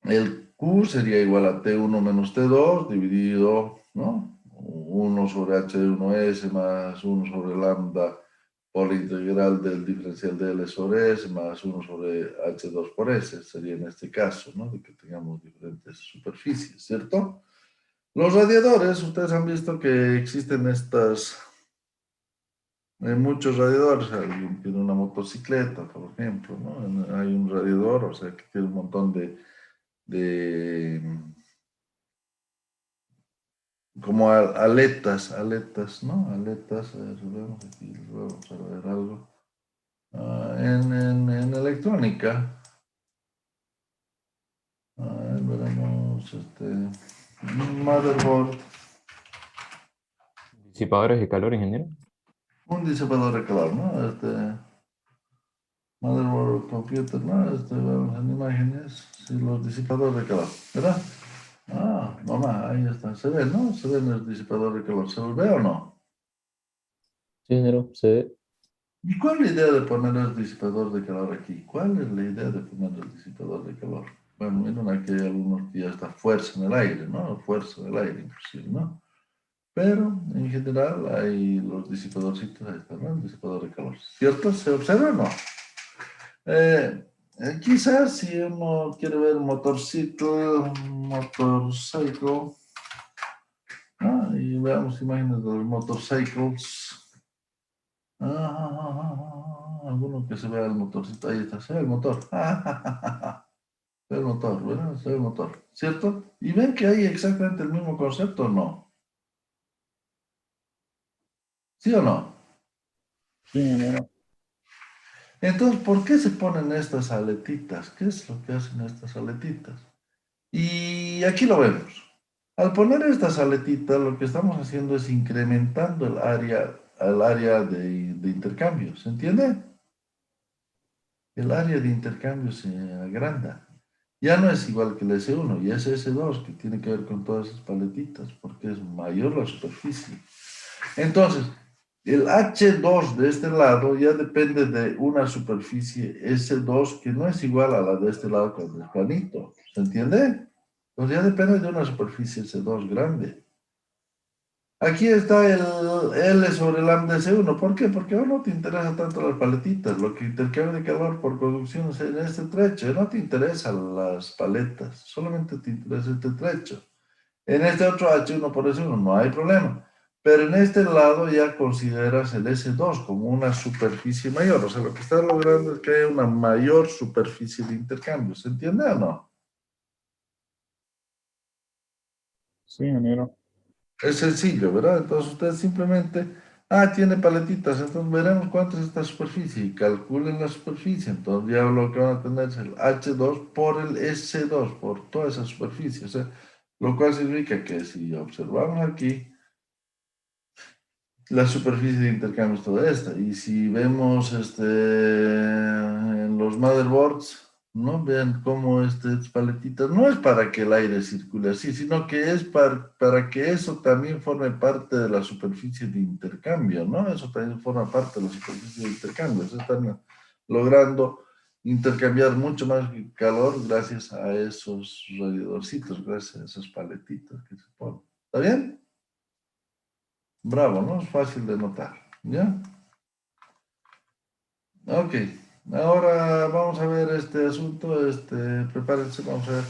Speaker 1: el Q sería igual a T1 menos T2 dividido, ¿no? 1 sobre H1S más 1 sobre lambda por la integral del diferencial de L sobre S más 1 sobre H2 por S. Sería en este caso, ¿no? De que tengamos diferentes superficies, ¿cierto? Los radiadores, ustedes han visto que existen muchos radiadores. Alguien tiene una motocicleta, por ejemplo, ¿no? Hay un radiador, o sea, que tiene un montón de como aletas, ¿no? Aletas, a ver, vemos aquí, vamos a ver algo. En electrónica, veremos motherboard,
Speaker 5: Disipadores de calor, ingeniero.
Speaker 1: un disipador de calor, ¿no? Motherboard computer, ¿no? Vemos en imágenes, sí, los disipadores de calor, ¿verdad? Mamá, ahí está, se ve, ¿no? Se ve en el disipador de calor, ¿se los ve o no?
Speaker 5: Sí, ingeniero, se ve.
Speaker 1: ¿Y cuál es la idea de poner el disipador de calor aquí? ¿Cuál es la idea de poner el disipador de calor? Bueno, miren aquí hay algunos que ya está fuerza en el aire, ¿no? Fuerza en el aire, inclusive, ¿no? Pero, en general, hay los disipadorcitos, ahí están, ¿no? El disipador de calor. ¿Cierto? ¿Se observa o no? Quizás si uno quiere ver motorcycle, y veamos imágenes de los motorcycles. Alguno que se vea el motorcito, ahí está, se ve el motor. Se ve el motor, ¿verdad? Se ve el motor, ¿cierto? Y ven que hay exactamente el mismo concepto, ¿o no? ¿Sí o no?
Speaker 2: Sí, ingeniero.
Speaker 1: Entonces, ¿por qué se ponen estas aletitas? ¿Qué es lo que hacen estas aletitas? Y aquí lo vemos. Al poner estas aletitas, lo que estamos haciendo es incrementando el área de intercambio, ¿se entiende? El área de intercambio se agranda. Ya no es igual que el S1 y es S2, que tiene que ver con todas esas paletitas, porque es mayor la superficie. Entonces, el H2 de este lado ya depende de una superficie S2 que no es igual a la de este lado cuando es planito. ¿Se entiende? Entonces ya depende de una superficie S2 grande. Aquí está el L sobre lambda S1. ¿Por qué? Porque ahora no te interesan tanto las paletitas. Lo que intercambia de calor por conducción es en este trecho. No te interesan las paletas. Solamente te interesa este trecho. En este otro H1 por S1 no hay problema. Pero en este lado ya consideras el S2 como una superficie mayor. O sea, lo que estás logrando es que haya una mayor superficie de intercambio. ¿Se entiende o no?
Speaker 2: Sí, ingeniero.
Speaker 1: Es sencillo, ¿verdad? Entonces usted simplemente, tiene paletitas, entonces veremos cuánto es esta superficie y calculen la superficie. Entonces ya lo que van a tener es el H2 por el S2, por toda esa superficie. O sea, lo cual significa que si observamos aquí, la superficie de intercambio es toda esta. Y si vemos en los motherboards, ¿no? Vean cómo estas paletitas no es para que el aire circule así, sino que es para que eso también forme parte de la superficie de intercambio, ¿no? Eso también forma parte de la superficie de intercambio. Se están logrando intercambiar mucho más calor gracias a esos radiadorcitos, gracias a esas paletitas que se ponen. ¿Está bien? Bravo, ¿no? Es fácil de notar, ¿ya? Ok, ahora vamos a ver este asunto, prepárense, vamos a ver.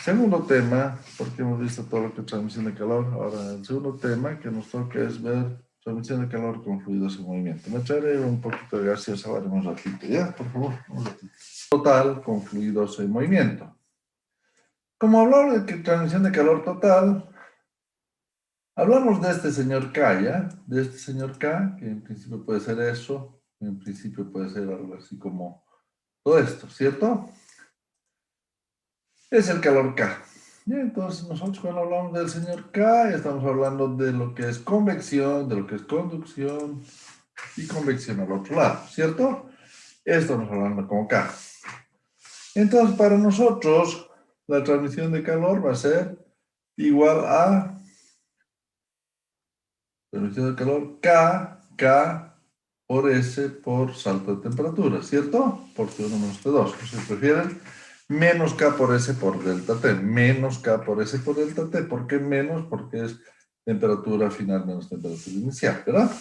Speaker 1: Segundo tema, porque hemos visto todo lo que es transmisión de calor, ahora el segundo tema que nos toca es ver transmisión de calor con fluidos en movimiento. Me echaré un poquito de gaseosa ahora un ratito, ¿ya? Por favor, un ratito. Total con fluidos en movimiento. Como hablamos de que transmisión de calor total, hablamos de este señor K, ¿ya? De este señor K, que en principio puede ser eso, en principio puede ser algo así como todo esto, ¿cierto? Es el calor K. Y entonces nosotros cuando hablamos del señor K, estamos hablando de lo que es convección, de lo que es conducción y convección al otro lado, ¿cierto? Estamos hablando como K. Entonces para nosotros la transmisión de calor va a ser igual a transmisión de calor K por S por salto de temperatura, ¿cierto? Por T1 menos T2. Si prefieren, menos K por S por delta T. Menos K por S por delta T. ¿Por qué menos? Porque es temperatura final menos temperatura inicial, ¿verdad?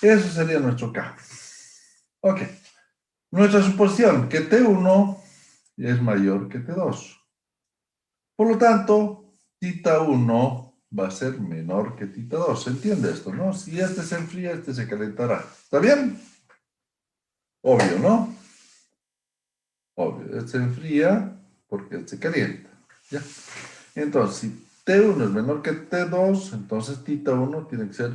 Speaker 1: Eso sería nuestro K. Ok. Nuestra suposición, que T1 es mayor que T2. Por lo tanto, tita 1 va a ser menor que tita 2. ¿Se entiende esto, no? Si este se enfría, este se calentará. ¿Está bien? Obvio, ¿no? Obvio. Este se enfría porque este se calienta. ¿Ya? Entonces, si T1 es menor que T2, entonces tita 1 tiene que ser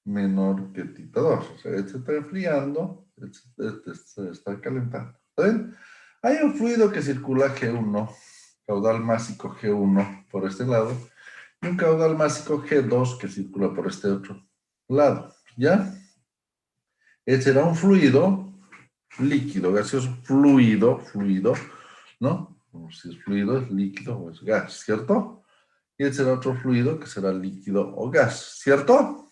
Speaker 1: menor que tita 2. O sea, este se está enfriando, este se está calentando. ¿Está bien? Hay un fluido que circula G1, caudal másico G1 por este lado, y un caudal másico G2 que circula por este otro lado, ¿ya? Este era un fluido líquido, gaseoso, fluido, ¿no? Como si es fluido, es líquido o es gas, ¿cierto? Y este será otro fluido que será líquido o gas, ¿cierto?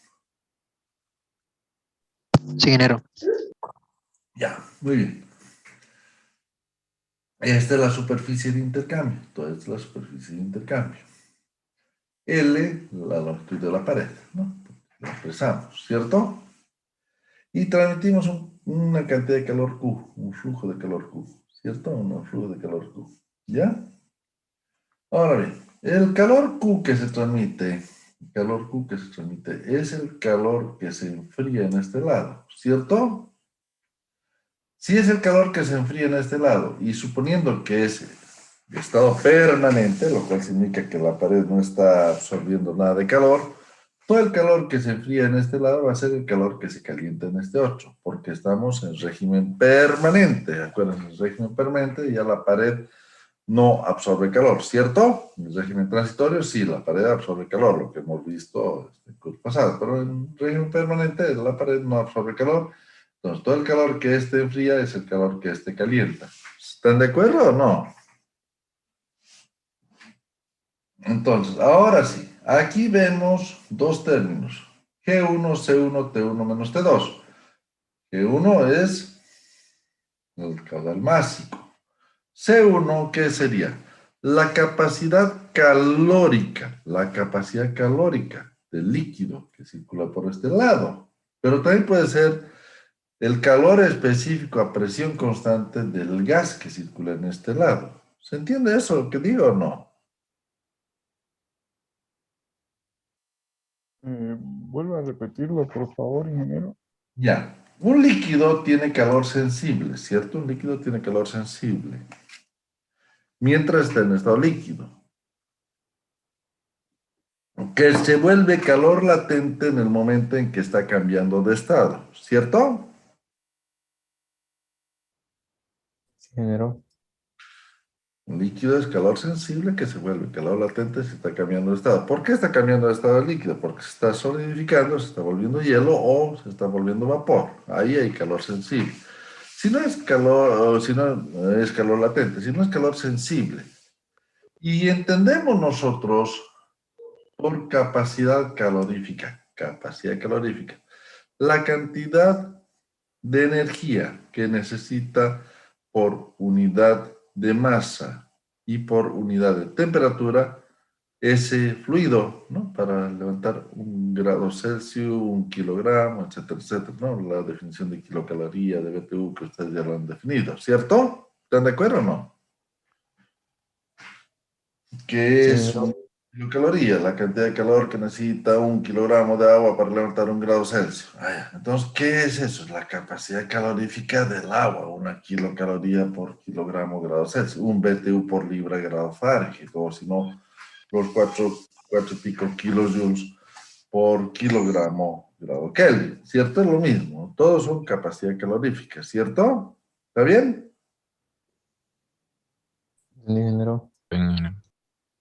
Speaker 7: Sí, ingeniero.
Speaker 1: Ya, muy bien. Esta es la superficie de intercambio. Toda esta es la superficie de intercambio. L, la longitud de la pared, ¿no? La expresamos, ¿cierto? Y transmitimos una cantidad de calor Q, un flujo de calor Q, ¿cierto? Un flujo de calor Q, ¿ya? Ahora bien, el calor Q que se transmite, es el calor que se enfría en este lado, ¿cierto? Si es el calor que se enfría en este lado, y suponiendo que es de estado permanente, lo cual significa que la pared no está absorbiendo nada de calor, todo el calor que se enfría en este lado va a ser el calor que se calienta en este otro, porque estamos en régimen permanente. Acuérdense, en régimen permanente ya la pared no absorbe calor, ¿cierto? En el régimen transitorio sí, la pared absorbe calor, lo que hemos visto en el curso pasado, pero en régimen permanente la pared no absorbe calor. Entonces, todo el calor que este enfría es el calor que este calienta. ¿Están de acuerdo o no? Entonces, ahora sí, aquí vemos dos términos. G1, C1, T1 menos T2. G1 es el caudal másico. C1, ¿qué sería? La capacidad calórica del líquido que circula por este lado. Pero también puede ser el calor específico a presión constante del gas que circula en este lado. ¿Se entiende eso que digo o no?
Speaker 2: Vuelve a repetirlo, por favor, ingeniero.
Speaker 1: Ya. Un líquido tiene calor sensible, ¿cierto? Un líquido tiene calor sensible. Mientras está en estado líquido. Que se vuelve calor latente en el momento en que está cambiando de estado, ¿cierto?
Speaker 5: Sí, ingeniero.
Speaker 1: Un líquido es calor sensible que se vuelve calor latente si está cambiando de estado. ¿Por qué está cambiando de estado el líquido? Porque se está solidificando, se está volviendo hielo o se está volviendo vapor. Ahí hay calor sensible. Si no es calor, si no es calor latente, si no es calor sensible. Y entendemos nosotros por capacidad calorífica, la cantidad de energía que necesita por unidad de masa y por unidad de temperatura ese fluido, ¿no? Para levantar 1 grado Celsius, 1 kilogramo, etcétera, etcétera, ¿no? La definición de kilocaloría, de BTU que ustedes ya lo han definido, ¿cierto? ¿Están de acuerdo o no? Que
Speaker 5: Sí,
Speaker 1: es una kilocaloría, la cantidad de calor que necesita 1 kilogramo de agua para levantar 1 grado Celsius. Entonces, ¿qué es eso? Es la capacidad calorífica del agua, 1 kilocaloría por kilogramo grado Celsius, 1 BTU por libra grado Fahrenheit, o si no, los 4 y pico kilojoules por kilogramo grado Kelvin, ¿cierto? Es lo mismo, todos son capacidad calorífica, ¿cierto? ¿Está bien?
Speaker 5: sí, ingeniero.
Speaker 4: Bien, ingeniero.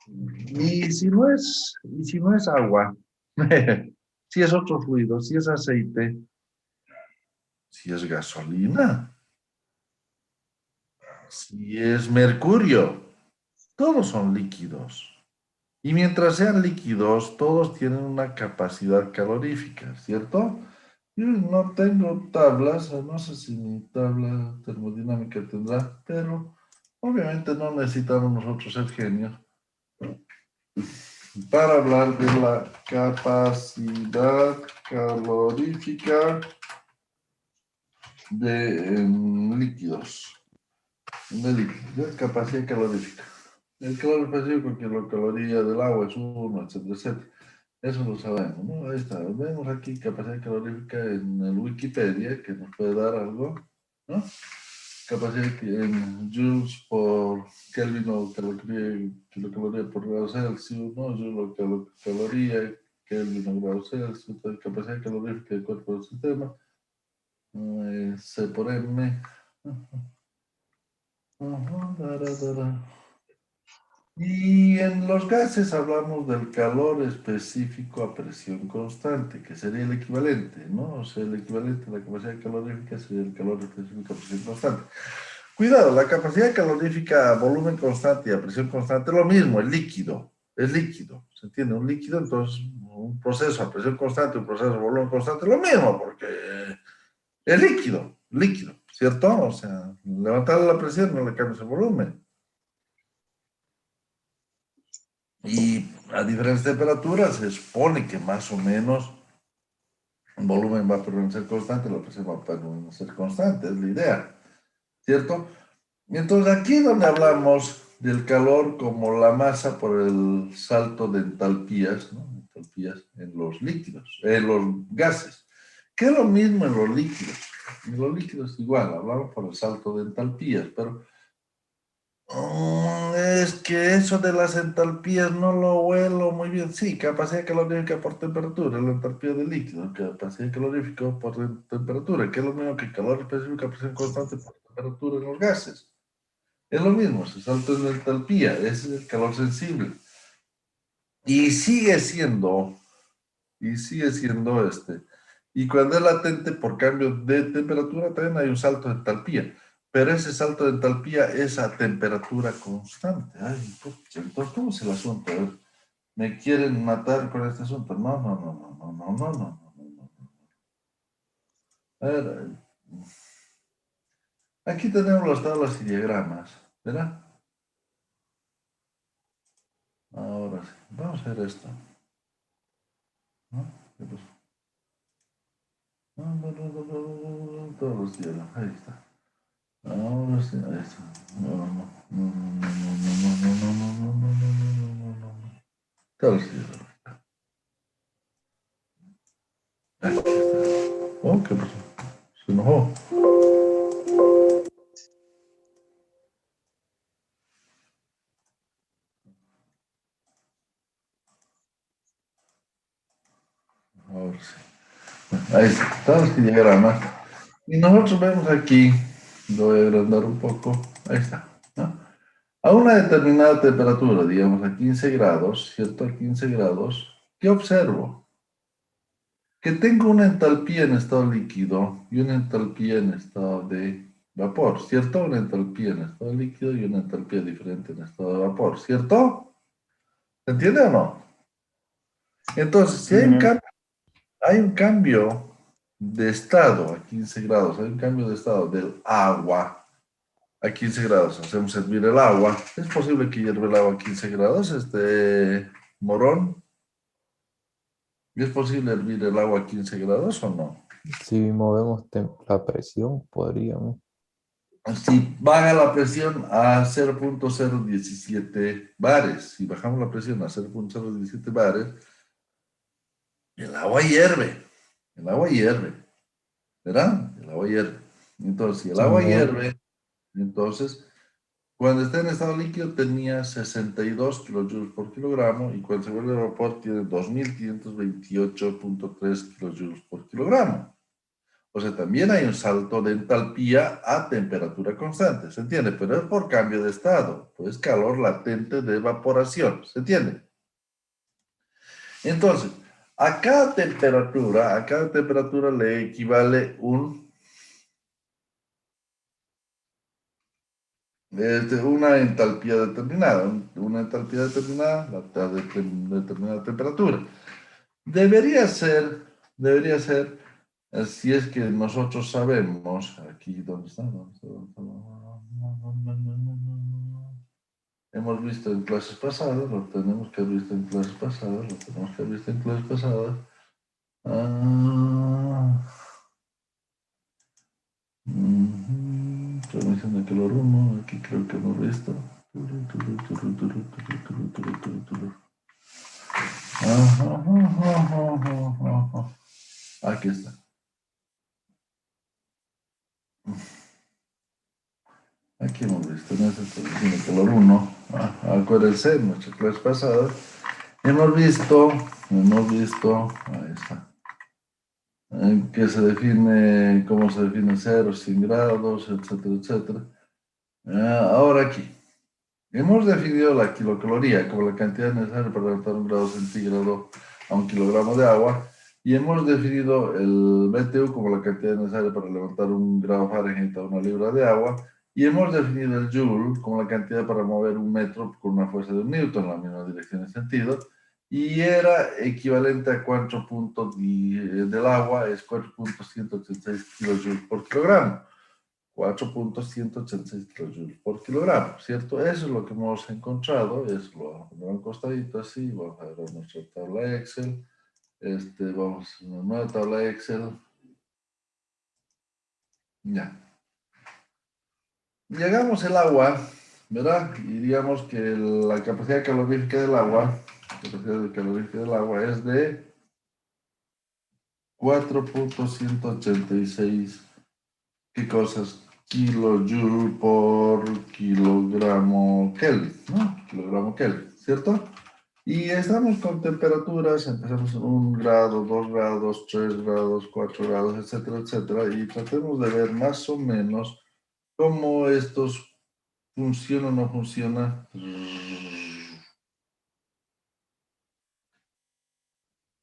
Speaker 1: Y si no es agua, si es otro fluido, si es aceite, si es gasolina, si es mercurio, todos son líquidos. Y mientras sean líquidos, todos tienen una capacidad calorífica, ¿cierto? Yo no tengo tablas, no sé si mi tabla termodinámica tendrá, pero obviamente no necesitamos nosotros ser genios para hablar de la capacidad calorífica de líquidos. Capacidad calorífica. El calor específico, kilocaloría del agua es 1, etcétera, etcétera. Eso lo sabemos, ¿no? Ahí está. Vemos aquí capacidad calorífica en el Wikipedia, que nos puede dar algo, ¿no? Capacidad en joules por Kelvin o kilocaloría por grado Celsius, ¿no? Joule o caloría, Kelvin o grado Celsius, capacidad calorífica del cuerpo del sistema, C por M. Y en los gases hablamos del calor específico a presión constante, que sería el equivalente, ¿no? O sea, el equivalente a la capacidad calorífica sería el calor específico a presión constante. Cuidado, la capacidad calorífica a volumen constante y a presión constante es lo mismo, es líquido, ¿se entiende? Un líquido, entonces un proceso a presión constante, un proceso a volumen constante es lo mismo, porque Es líquido, ¿cierto? O sea, levantar la presión no le cambias el volumen. Y a diferentes temperaturas se supone que más o menos el volumen va a permanecer constante, la presión va a permanecer constante, es la idea, ¿cierto? Y entonces aquí es donde hablamos del calor como la masa por el salto de entalpías, ¿no? Entalpías en los líquidos, en los gases. Que es lo mismo en los líquidos. En los líquidos igual, hablamos por el salto de entalpías, pero es que eso de las entalpías no lo huelo muy bien. Sí, capacidad calorífica por temperatura, la entalpía del líquido, capacidad calorífica por temperatura, que es lo mismo que calor específica a presión constante por temperatura en los gases. Es lo mismo, se salta en la entalpía, ese es el calor sensible. Y sigue siendo, y cuando es latente por cambio de temperatura también hay un salto de entalpía. Pero ese salto de entalpía es a temperatura constante. Ay, pucha, entonces, ¿cómo es el asunto? A ver, ¿me quieren matar con este asunto? No. A ver, aquí tenemos las tablas y diagramas, ¿verdad? Ahora sí, vamos a ver esto. ¿No? ¿Qué pasó? No, todos los diagramas, ahí está. Ahora sí, ahí está. No. Todos los diagramas. Aquí está. Oh, ¿qué pasó? Se enojó. Ahora sí. Ahí está, todos los diagramas. Y nosotros vemos aquí, lo voy a agrandar un poco, ahí está, ¿no? A una determinada temperatura, digamos a 15 grados, ¿cierto? A 15 grados, ¿qué observo? Que tengo una entalpía en estado líquido y una entalpía en estado de vapor, ¿cierto? Una entalpía en estado líquido y una entalpía diferente en estado de vapor, ¿cierto? ¿Se entiende o no? Entonces, si
Speaker 2: Sí, ingeniero.
Speaker 1: hay un cambio de estado a 15 grados, hay un cambio de estado del agua a 15 grados, hacemos hervir el agua. ¿Es posible que hierva el agua a 15 grados, Morón? ¿Es posible hervir el agua a 15 grados o no?
Speaker 5: Si movemos la presión, podríamos.
Speaker 1: Si baja la presión a 0.017 bares, si bajamos la presión a 0.017 bares, el agua hierve, ¿verdad? El agua hierve. Entonces, si el
Speaker 5: Sí,
Speaker 1: agua hierve, entonces cuando está en estado líquido tenía 62 kilojoules por kilogramo y cuando se vuelve a vapor tiene 2528.3 kilojoules por kilogramo. O sea, también hay un salto de entalpía a temperatura constante, ¿se entiende? Pero es por cambio de estado, pues calor latente de evaporación, ¿se entiende? Entonces, a cada temperatura le equivale una entalpía determinada, determinada temperatura. Debería ser, si es que nosotros sabemos, aquí, ¿dónde está? Hemos visto en clases pasadas, lo tenemos que haber visto en clases pasadas, Transmisión de calor 1, aquí creo que hemos visto. Aquí está. Aquí hemos visto en esta transmisión de calor 1. Acuérdense, en nuestra clase pasada, hemos visto, ahí está. Que se define, cómo se define 0, 100 grados, etcétera. Ahora aquí, hemos definido la kilocaloría como la cantidad necesaria para levantar 1 grado centígrado a 1 kilogramo de agua y hemos definido el BTU como la cantidad necesaria para levantar 1 grado Fahrenheit a 1 libra de agua y hemos definido el Joule como la cantidad para mover 1 metro con una fuerza de 1 newton en la misma dirección y sentido. Y era equivalente a 4 puntos del agua, es 4.186 kilojoules por kilogramo. 4.186 kilojoules por kilogramo, ¿cierto? Eso es lo que hemos encontrado, eso lo vamos a poner a un costadito así, vamos a ver nuestra tabla Excel, vamos a una nueva tabla Excel, ya. Llegamos el agua, ¿verdad? Y digamos que la capacidad calorífica del agua, es de 4.186, ¿qué cosas? Kilojoule por kilogramo Kelvin, ¿no? Kilogramo Kelvin, ¿cierto? Y estamos con temperaturas, empezamos en 1 grado, 2 grados, 3 grados, 4 grados, etcétera, etcétera, y tratemos de ver más o menos cómo estos funcionan o no funcionan.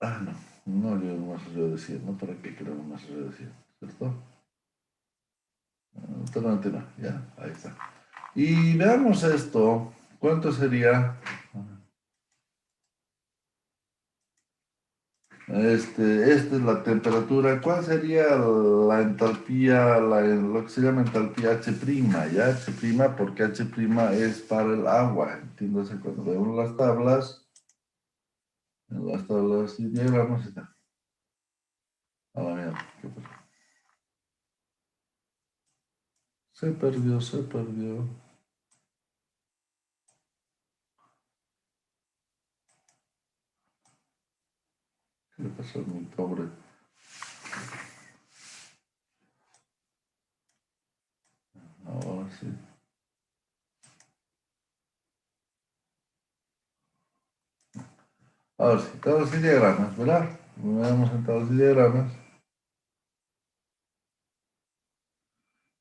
Speaker 1: Ah, no, no yo más allá de 100, ¿no? ¿Para qué queremos más allá de 100? ¿Cierto? Totalmente no, ya, ahí está. Y veamos esto, ¿cuánto sería? Esta es la temperatura. ¿Cuál sería la entalpía, lo que se llama entalpía H', ya H', porque H' es para el agua. Entiéndase, cuando vemos las tablas, en las tablas y diagramas está. A la mierda, ¿qué pasó? Se perdió, se perdió. ¿Qué le pasó a mi pobre? Ahora sí. Ahora sí, tablas y diagramas, ¿verdad? Vamos en tablas y diagramas.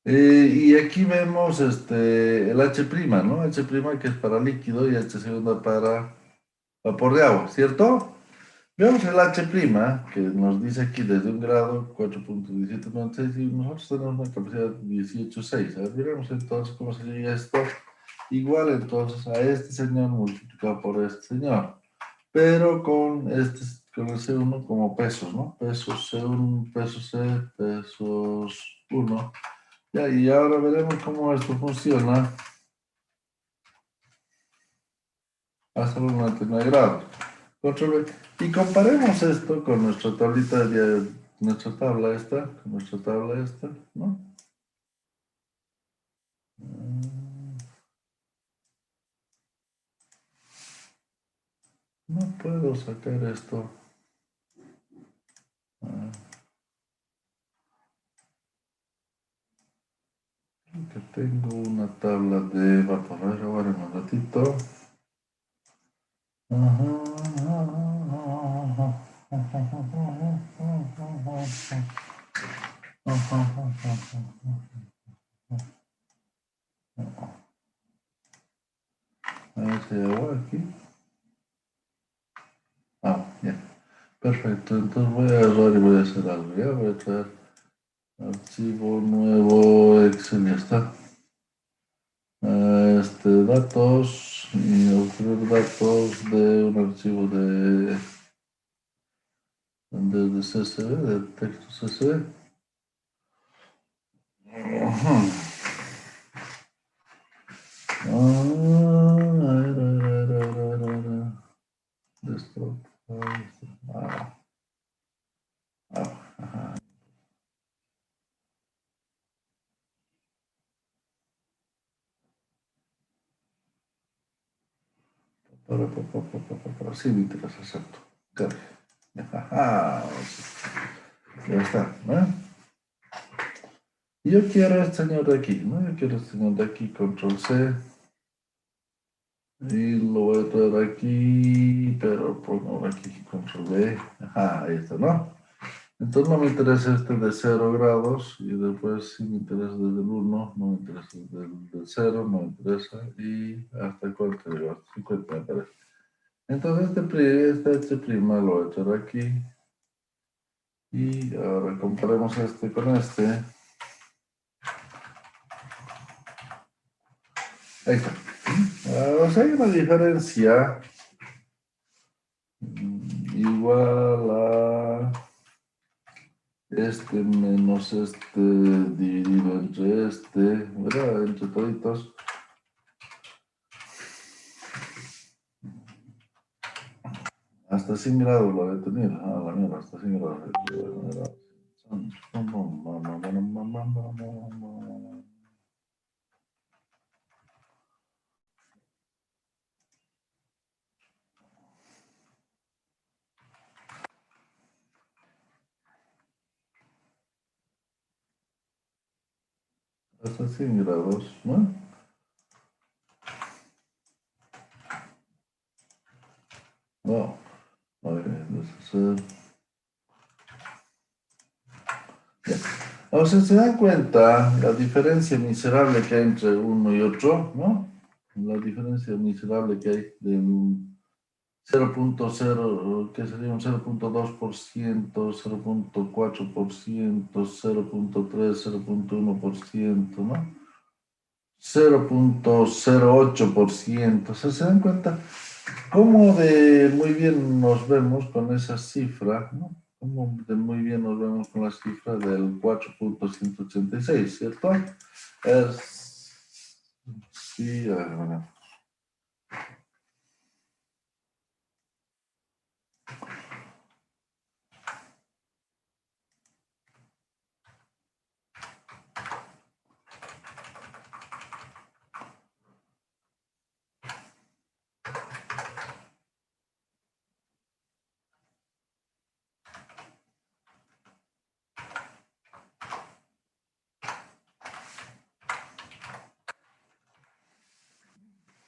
Speaker 1: Y aquí vemos el H', ¿no? H' que es para líquido y H segunda para vapor de agua, ¿cierto? Veamos el H', que nos dice aquí desde 1 grado, 4.1796, y nosotros tenemos una capacidad de 18.6. A ver, veremos entonces cómo sería esto. Igual entonces a este señor multiplicado por este señor, pero con el C1 como pesos, ¿no? Pesos C1, pesos C, pesos 1. Ya, y ahora veremos cómo esto funciona hasta los 99 grados. Control V. Y comparemos esto con nuestra tablita nuestra tabla esta, con nuestra tabla esta, ¿no? No puedo sacar esto. Que tengo una tabla de vapor. Ahora un ratito. A ver si hay agua aquí. Ah, ya. Perfecto. Entonces voy a agarrar y voy a hacer algo. Ya voy a traer archivo nuevo Excel. Ya está. Datos y obtener datos de un archivo de CSV, de texto CSV. A ver. Desktop. Ajá. Sí, me interesa, exacto. Cargue. Ajá. Ya está, ¿no? Yo quiero este señor de aquí, ¿no? Yo quiero este señor de aquí, control C. Y lo voy a traer aquí, pero pongo aquí, control V. Ajá, ahí está, ¿no? Entonces no me interesa de 0 grados y después sí me interesa desde el 1, no me interesa del 0, no me interesa y hasta cuánto llegó, hasta 50 me parece. Entonces este prima lo voy a echar aquí y ahora comparemos este con este. Ahí está. O sea, hay una diferencia igual a este menos este dividido entre este, ¿verdad? Entre toditos. Hasta 100 grados lo voy a tener. Ah, la mierda, hasta 100 grados. Hasta 100 grados, ¿no? No. Entonces, o sea, se dan cuenta la diferencia miserable que hay entre uno y otro, ¿no? La diferencia miserable que hay del 0.0, que sería un 0.2%, 0.4%, 0.3, 0.1%, ¿no? 0.08%. O sea, se dan cuenta cómo de muy bien nos vemos con esa cifra, ¿no? Cómo de muy bien nos vemos con la cifra del 4.186, ¿cierto? Sí, bueno.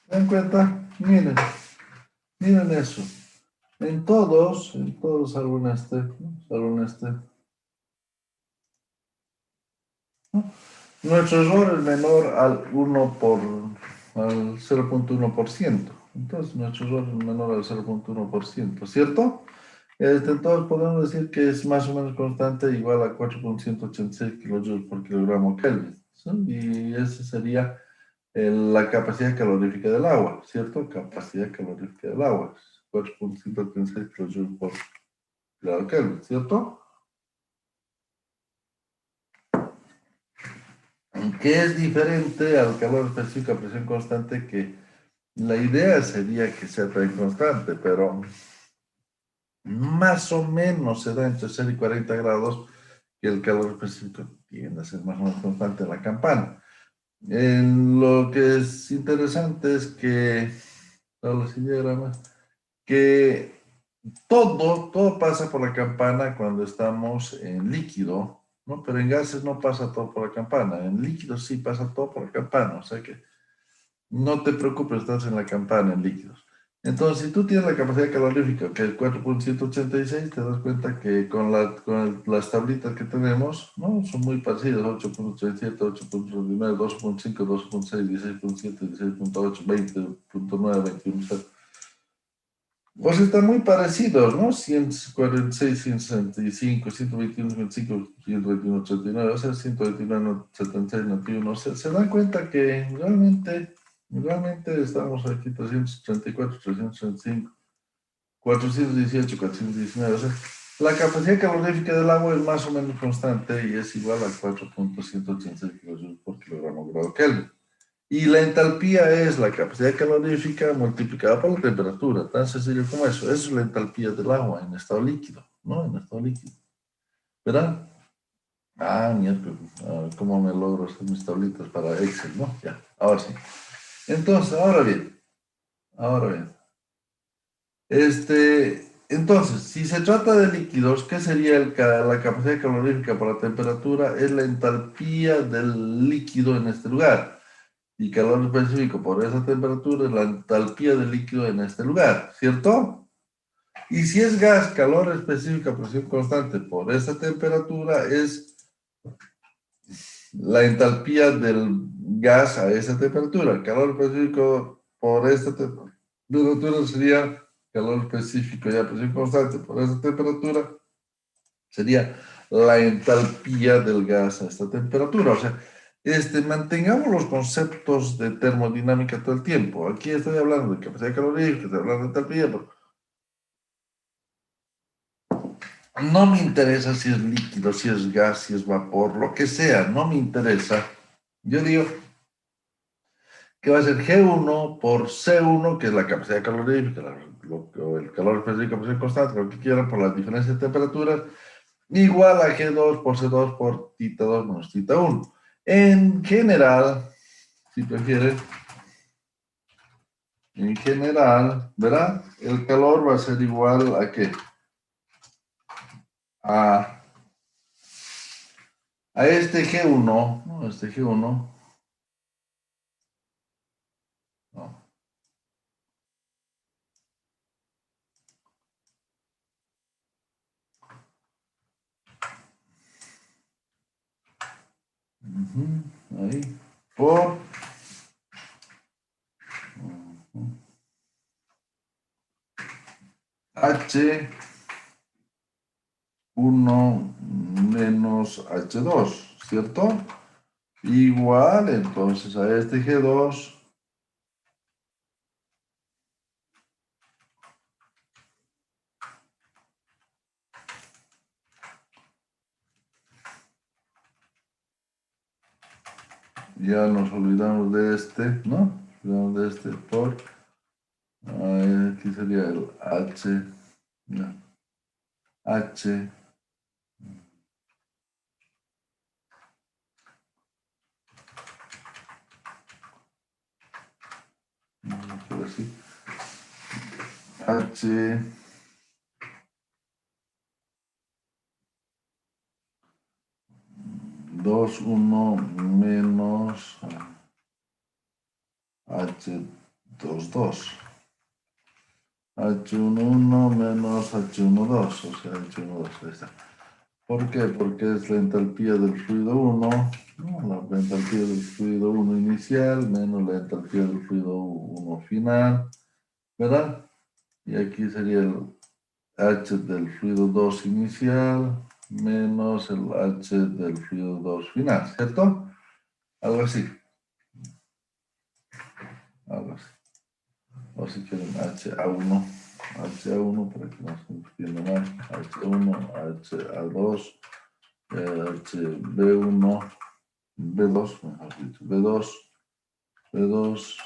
Speaker 1: ¿Se dan cuenta? Miren eso. En todos, salvo en este, ¿no? Salvo en este. ¿No? Nuestro error es menor al 0.1%. Entonces, nuestro error es menor al 0.1%, ¿cierto? Entonces, podemos decir que es más o menos constante, igual a 4.186 kilojoules por kilogramo Kelvin, ¿sí? Y esa sería la capacidad calorífica del agua, ¿cierto? Capacidad calorífica del agua, 4.136 kilojoules por kilogramo Kelvin, ¿cierto? Que es diferente al calor específico a presión constante, que la idea sería que sea tan constante, pero más o menos se da entre 0 y 40 grados, que el calor específico tiende a ser más o menos constante en la campana. Lo que es interesante es que, los diagramas, que todo pasa por la campana cuando estamos en líquido, ¿no? Pero en gases no pasa todo por la campana, en líquidos sí pasa todo por la campana, o sea que no te preocupes, estás en la campana en líquidos. Entonces, si tú tienes la capacidad calorífica, que es 4.186, te das cuenta que con las tablitas que tenemos, ¿no? Son muy parecidas: 8.37, 8.39, 2.5, 2.6, 16.7, 16.8, 20.9, 21.0. Pues están muy parecidos, ¿no? 146, 165, 121, 25, 121, 39, o sea, 129, 76, 91. O sea, se dan cuenta que realmente estamos aquí 334, 335, 418, 419. O sea, la capacidad calorífica del agua es más o menos constante y es igual a 4.186 kilojoules por kilogramo grado Kelvin. Y la entalpía es la capacidad calorífica multiplicada por la temperatura, tan sencillo como eso. Eso es la entalpía del agua en estado líquido, ¿no? En estado líquido. ¿Verdad? Ah, miércoles. ¿Cómo me logro hacer mis tablitas para Excel, no? Ya, ahora sí. Entonces, ahora bien. Entonces, si se trata de líquidos, ¿qué sería la capacidad calorífica por la temperatura? Es la entalpía del líquido en este lugar. Y calor específico por esa temperatura es la entalpía del líquido en este lugar, ¿cierto? Y si es gas, calor específico a presión constante por esa temperatura es la entalpía del gas a esa temperatura. Calor específico por esta temperatura sería calor específico ya a presión constante por esa temperatura sería la entalpía del gas a esta temperatura. O sea, mantengamos los conceptos de termodinámica todo el tiempo. Aquí estoy hablando de capacidad calorífica, estoy hablando de entalpía, pero No me interesa si es líquido, si es gas, si es vapor, lo que sea, no me interesa. Yo digo que va a ser G1 por C1, que es la capacidad calorífica, o el calor específico por ser constante, lo que quieran, por la diferencia de temperaturas, igual a G2 por C2 por tita 2 menos tita 1. En general, si prefieren, en general, ¿verdad? El calor va a ser igual a ¿qué? A este G1, ¿no? Este G1, no. Ahí, por H1 menos H2, ¿cierto? Igual, entonces, a este G2 ya nos olvidamos de este, ¿no? Olvidamos de este por, aquí sería el H, no, H, no, por así, H, dos, uno menos H, dos. H11 menos H12, o sea, H12, ahí está. ¿Por qué? Porque es la entalpía del fluido 1, ¿no? La entalpía del fluido 1 inicial menos la entalpía del fluido 1 final, ¿verdad? Y aquí sería el H del fluido 2 inicial menos el H del fluido 2 final, ¿cierto? Algo así. Algo así. O si quieren HA1, HA1 para que no se entienda mal, H1, HA2, HB1, B2, mejor dicho, B2, B2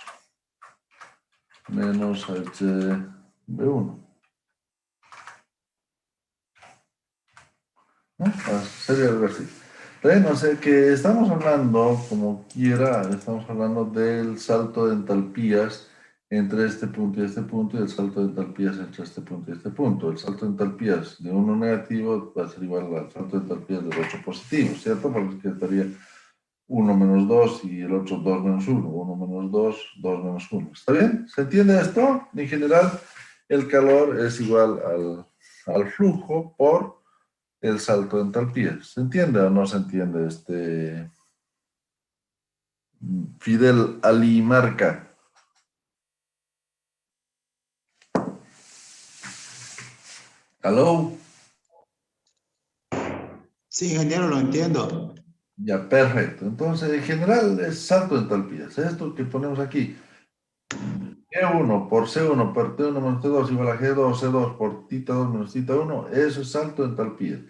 Speaker 1: menos HB1. ¿No? Sería algo así. Bueno, o sea que estamos hablando, como quiera, estamos hablando del salto de entalpías entre este punto y este punto, y el salto de entalpías entre este punto y este punto. El salto de entalpías de 1 negativo va a ser igual al salto de entalpías del 8 positivo, ¿cierto? Porque estaría 1 menos 2 y el otro 2 menos 1. 1 menos 2, 2 menos 1. ¿Está bien? ¿Se entiende esto? En general, el calor es igual al flujo por el salto de entalpía. ¿Se entiende o no se entiende este Fidel Ali Marca? ¿Aló?
Speaker 6: Sí, ingeniero, lo entiendo.
Speaker 1: Ya, perfecto. Entonces, en general es salto de entalpías. Esto que ponemos aquí, G1 por C1 por T1 menos T2 igual a G2, C2 por tita 2 menos tita 1, eso es salto de entalpías.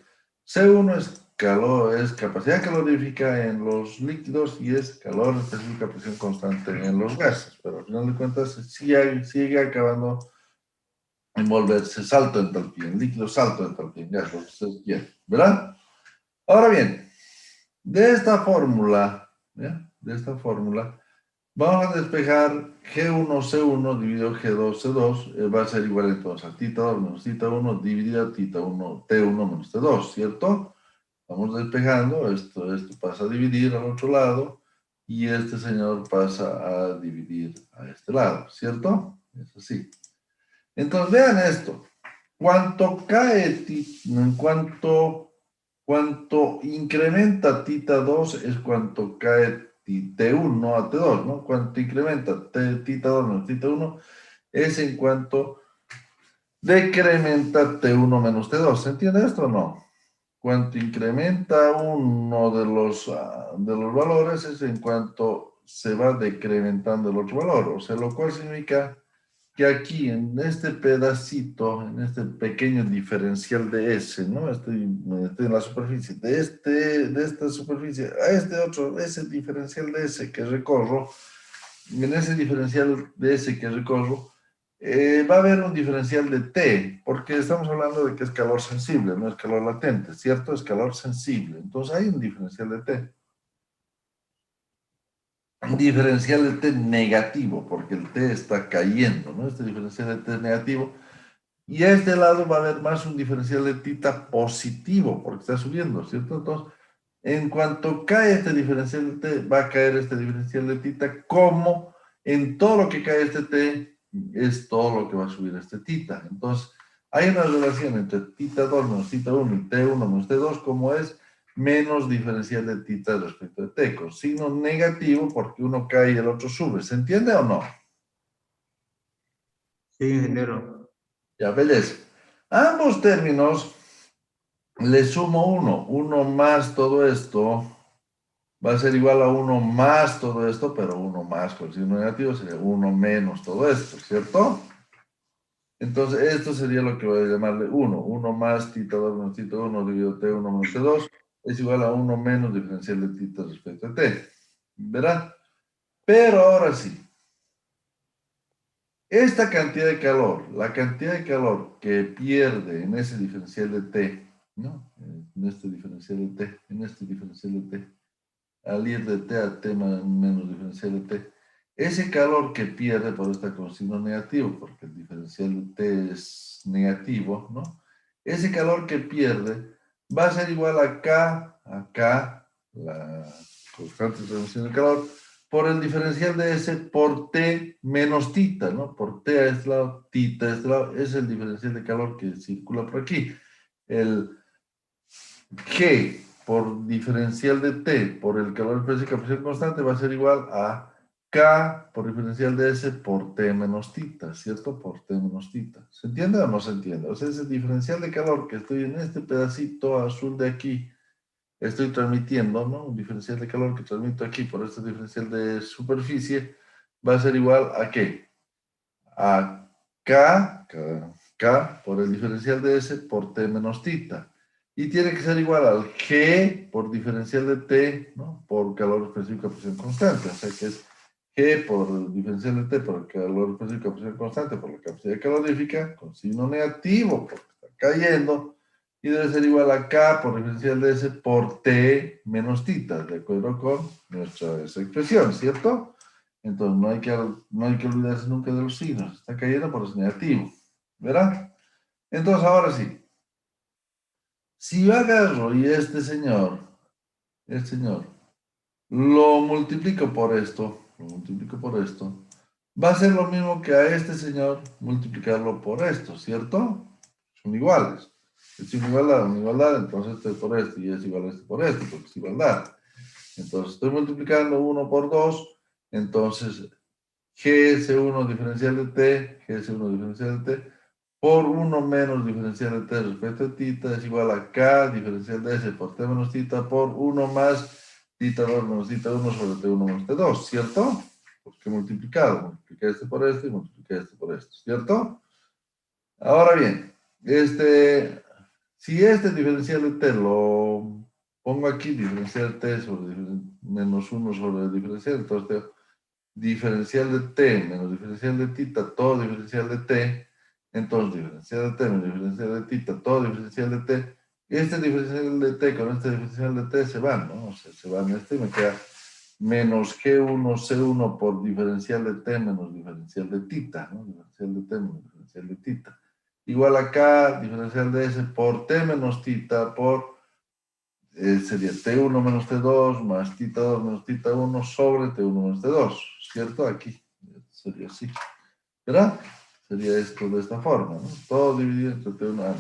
Speaker 1: C1 es calor, es capacidad calorífica en los líquidos y es calor específico a presión constante en los gases, pero al final de cuentas sigue acabando en volverse salto de entalpía, en líquido salto de entalpía, en gas, lo que ustedes quieran, ¿verdad? Ahora bien, de esta fórmula, ¿ya? De esta fórmula, vamos a despejar G1C1 dividido G2C2, va a ser igual entonces a tita 2 menos tita 1 dividido tita 1, T1 menos T2, ¿cierto? Vamos despejando, esto pasa a dividir al otro lado y este señor pasa a dividir a este lado, ¿cierto? Es así. Entonces vean esto, cuánto cae, cuánto incrementa tita 2 es cuánto cae T1 a T2, ¿no? Cuánto incrementa tita 2 menos tita 1 es en cuanto decrementa T1 menos T2. ¿Se entiende esto o no? Cuanto incrementa uno de los valores es en cuanto se va decrementando el otro valor. O sea, lo cual significa que aquí en este pedacito, en este pequeño diferencial de S, ¿no? Estoy en la superficie, de esta superficie a este otro, ese diferencial de S que recorro, en ese diferencial de S que recorro, va a haber un diferencial de T, porque estamos hablando de que es calor sensible, no es calor latente, ¿cierto? Es calor sensible. Entonces hay un diferencial de T. Un diferencial de T negativo, porque el T está cayendo, ¿no? Este diferencial de T es negativo. Y a este lado va a haber más un diferencial de tita positivo, porque está subiendo, ¿cierto? Entonces, en cuanto cae este diferencial de T, va a caer este diferencial de tita, como en todo lo que cae este T, es todo lo que va a subir este tita. Entonces, hay una relación entre tita 2 menos tita 1 y T1 menos T2, como es menos diferencial de tita respecto de T, con signo negativo, porque uno cae y el otro sube. ¿Se entiende o no?
Speaker 6: Sí, ingeniero.
Speaker 1: Ya, belleza. A ambos términos le sumo 1. 1 más todo esto va a ser igual a 1 más todo esto, pero 1 más con signo negativo sería 1 menos todo esto, ¿cierto? Entonces, esto sería lo que voy a llamarle 1. 1 más tita 2 menos tita 1 dividido T1 menos T2 es igual a 1 menos diferencial de tita respecto a T. ¿Verá? Pero ahora sí. Esta cantidad de calor, la cantidad de calor que pierde en ese diferencial de T, ¿no? En este diferencial de T, en este diferencial de T, al ir de T a T menos diferencial de T, ese calor que pierde por estar con signo negativo, porque el diferencial de T es negativo, ¿no? Ese calor que pierde va a ser igual a K, la constante de transmisión de calor, por el diferencial de S por T menos tita, ¿no? Por T a este lado, tita a este lado, es el diferencial de calor que circula por aquí. El G por diferencial de T por el calor específico a presión constante va a ser igual a K por diferencial de S por T menos tita, ¿cierto? Por T menos tita. ¿Se entiende o no se entiende? O sea, ese diferencial de calor que estoy en este pedacito azul de aquí, estoy transmitiendo, ¿no? Un diferencial de calor que transmito aquí por este diferencial de superficie va a ser igual a ¿qué? A K por el diferencial de S por T menos tita. Y tiene que ser igual al G por diferencial de T, ¿no? Por calor específico a presión constante. O sea que es G por el diferencial de T por el calor específico a presión constante por la capacidad calorífica con signo negativo porque está cayendo. Y debe ser igual a K por diferencial de S por T menos tita, de acuerdo con nuestra expresión, ¿cierto? Entonces no hay que olvidarse nunca de los signos. Está cayendo por es negativo. ¿Verdad? Entonces ahora sí. Si yo agarro y este señor, lo multiplico por esto, va a ser lo mismo que a este señor multiplicarlo por esto, ¿cierto? Son iguales. Es una igualdad, entonces este por este y es igual a este por este, porque es igualdad. Entonces estoy multiplicando 1 por 2, entonces GS1 diferencial de T, GS1 diferencial de T, por 1 menos diferencial de T respecto a tita es igual a K diferencial de S por T menos tita por 1 más tita 2 menos tita 1 sobre T1 menos T2, ¿cierto? Porque he multiplicado, multipliqué este por este y multipliqué este por este, ¿cierto? Ahora bien, si este diferencial de T lo pongo aquí, diferencial de T sobre menos 1 sobre el diferencial, entonces tengo diferencial de T menos diferencial de tita, todo diferencial de T, entonces diferencial de T menos diferencial de tita, todo diferencial de T, este diferencial de T con este diferencial de T se van, ¿no? O sea, se van y me queda menos G1 C1 por diferencial de T menos diferencial de tita, ¿no? Diferencial de T menos diferencial de tita. Igual a K, diferencial de S por T menos tita por sería T1 menos T2 más tita 2 menos tita 1 sobre T1 menos T2, ¿cierto? Aquí sería así, ¿verdad? Sería esto de esta forma, ¿no? Todo dividido entre T1, no.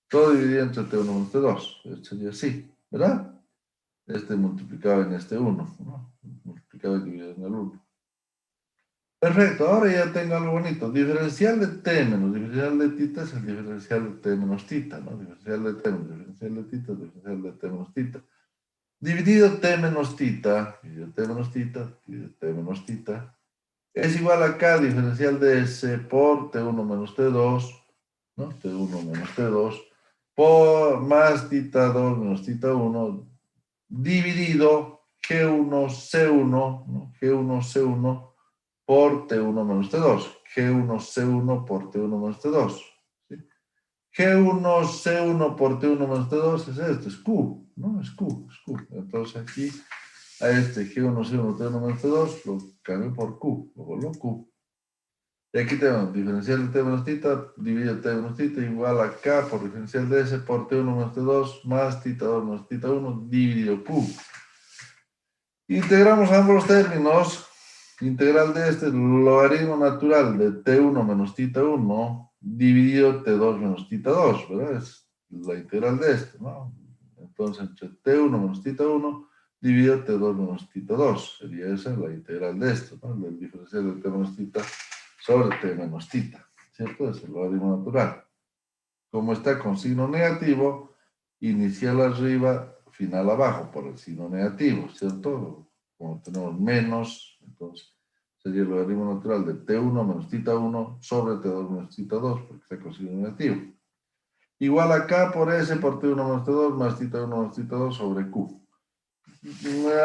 Speaker 1: Todo dividido entre T1 menos T2, esto sería así, ¿verdad? Este multiplicado en este 1, ¿no? Multiplicado y dividido en el 1. Perfecto, ahora ya tengo algo bonito. Diferencial de T menos diferencial de tita es el diferencial de T menos tita, ¿no? Diferencial de T menos diferencial de tita es diferencial de T menos tita. Dividido T menos tita, dividido T menos tita, dividido T menos tita, es igual a K diferencial de S por T1 menos T2, ¿no? T1 menos T2, por más tita 2 menos tita 1, dividido G1 C1, ¿no? G1 C1 por T1 menos T2, G1 C1 por T1 menos T2, ¿sí? G1 C1 por T1 menos T2 es esto, es Q, ¿no? Es Q, es Q. Entonces aquí a este G1 C1 T1 menos T2 lo cambio por Q, lo vuelvo Q. Y aquí tenemos diferencial de T menos tita, dividido T menos tita, igual a K por diferencial de S por T1 menos T2, más tita 2 menos tita 1, dividido Q. Integramos ambos términos. Integral de este logaritmo natural de T1 menos tita 1, dividido T2 menos tita 2, ¿verdad? Es la integral de este, ¿no? Entonces, entre T1 menos tita 1, dividido T2 menos tita 2. Sería esa la integral de esto, ¿no? El diferencial de T menos tita sobre T menos tita, ¿cierto? Es el logaritmo natural. Como está con signo negativo, inicial arriba, final abajo, por el signo negativo, ¿cierto? Como tenemos menos, entonces sería el logaritmo natural de T1 menos tita 1 sobre T2 menos tita 2, porque está con signo negativo. Igual a K por S por T1 menos T2 más tita 1 menos tita 2 sobre Q.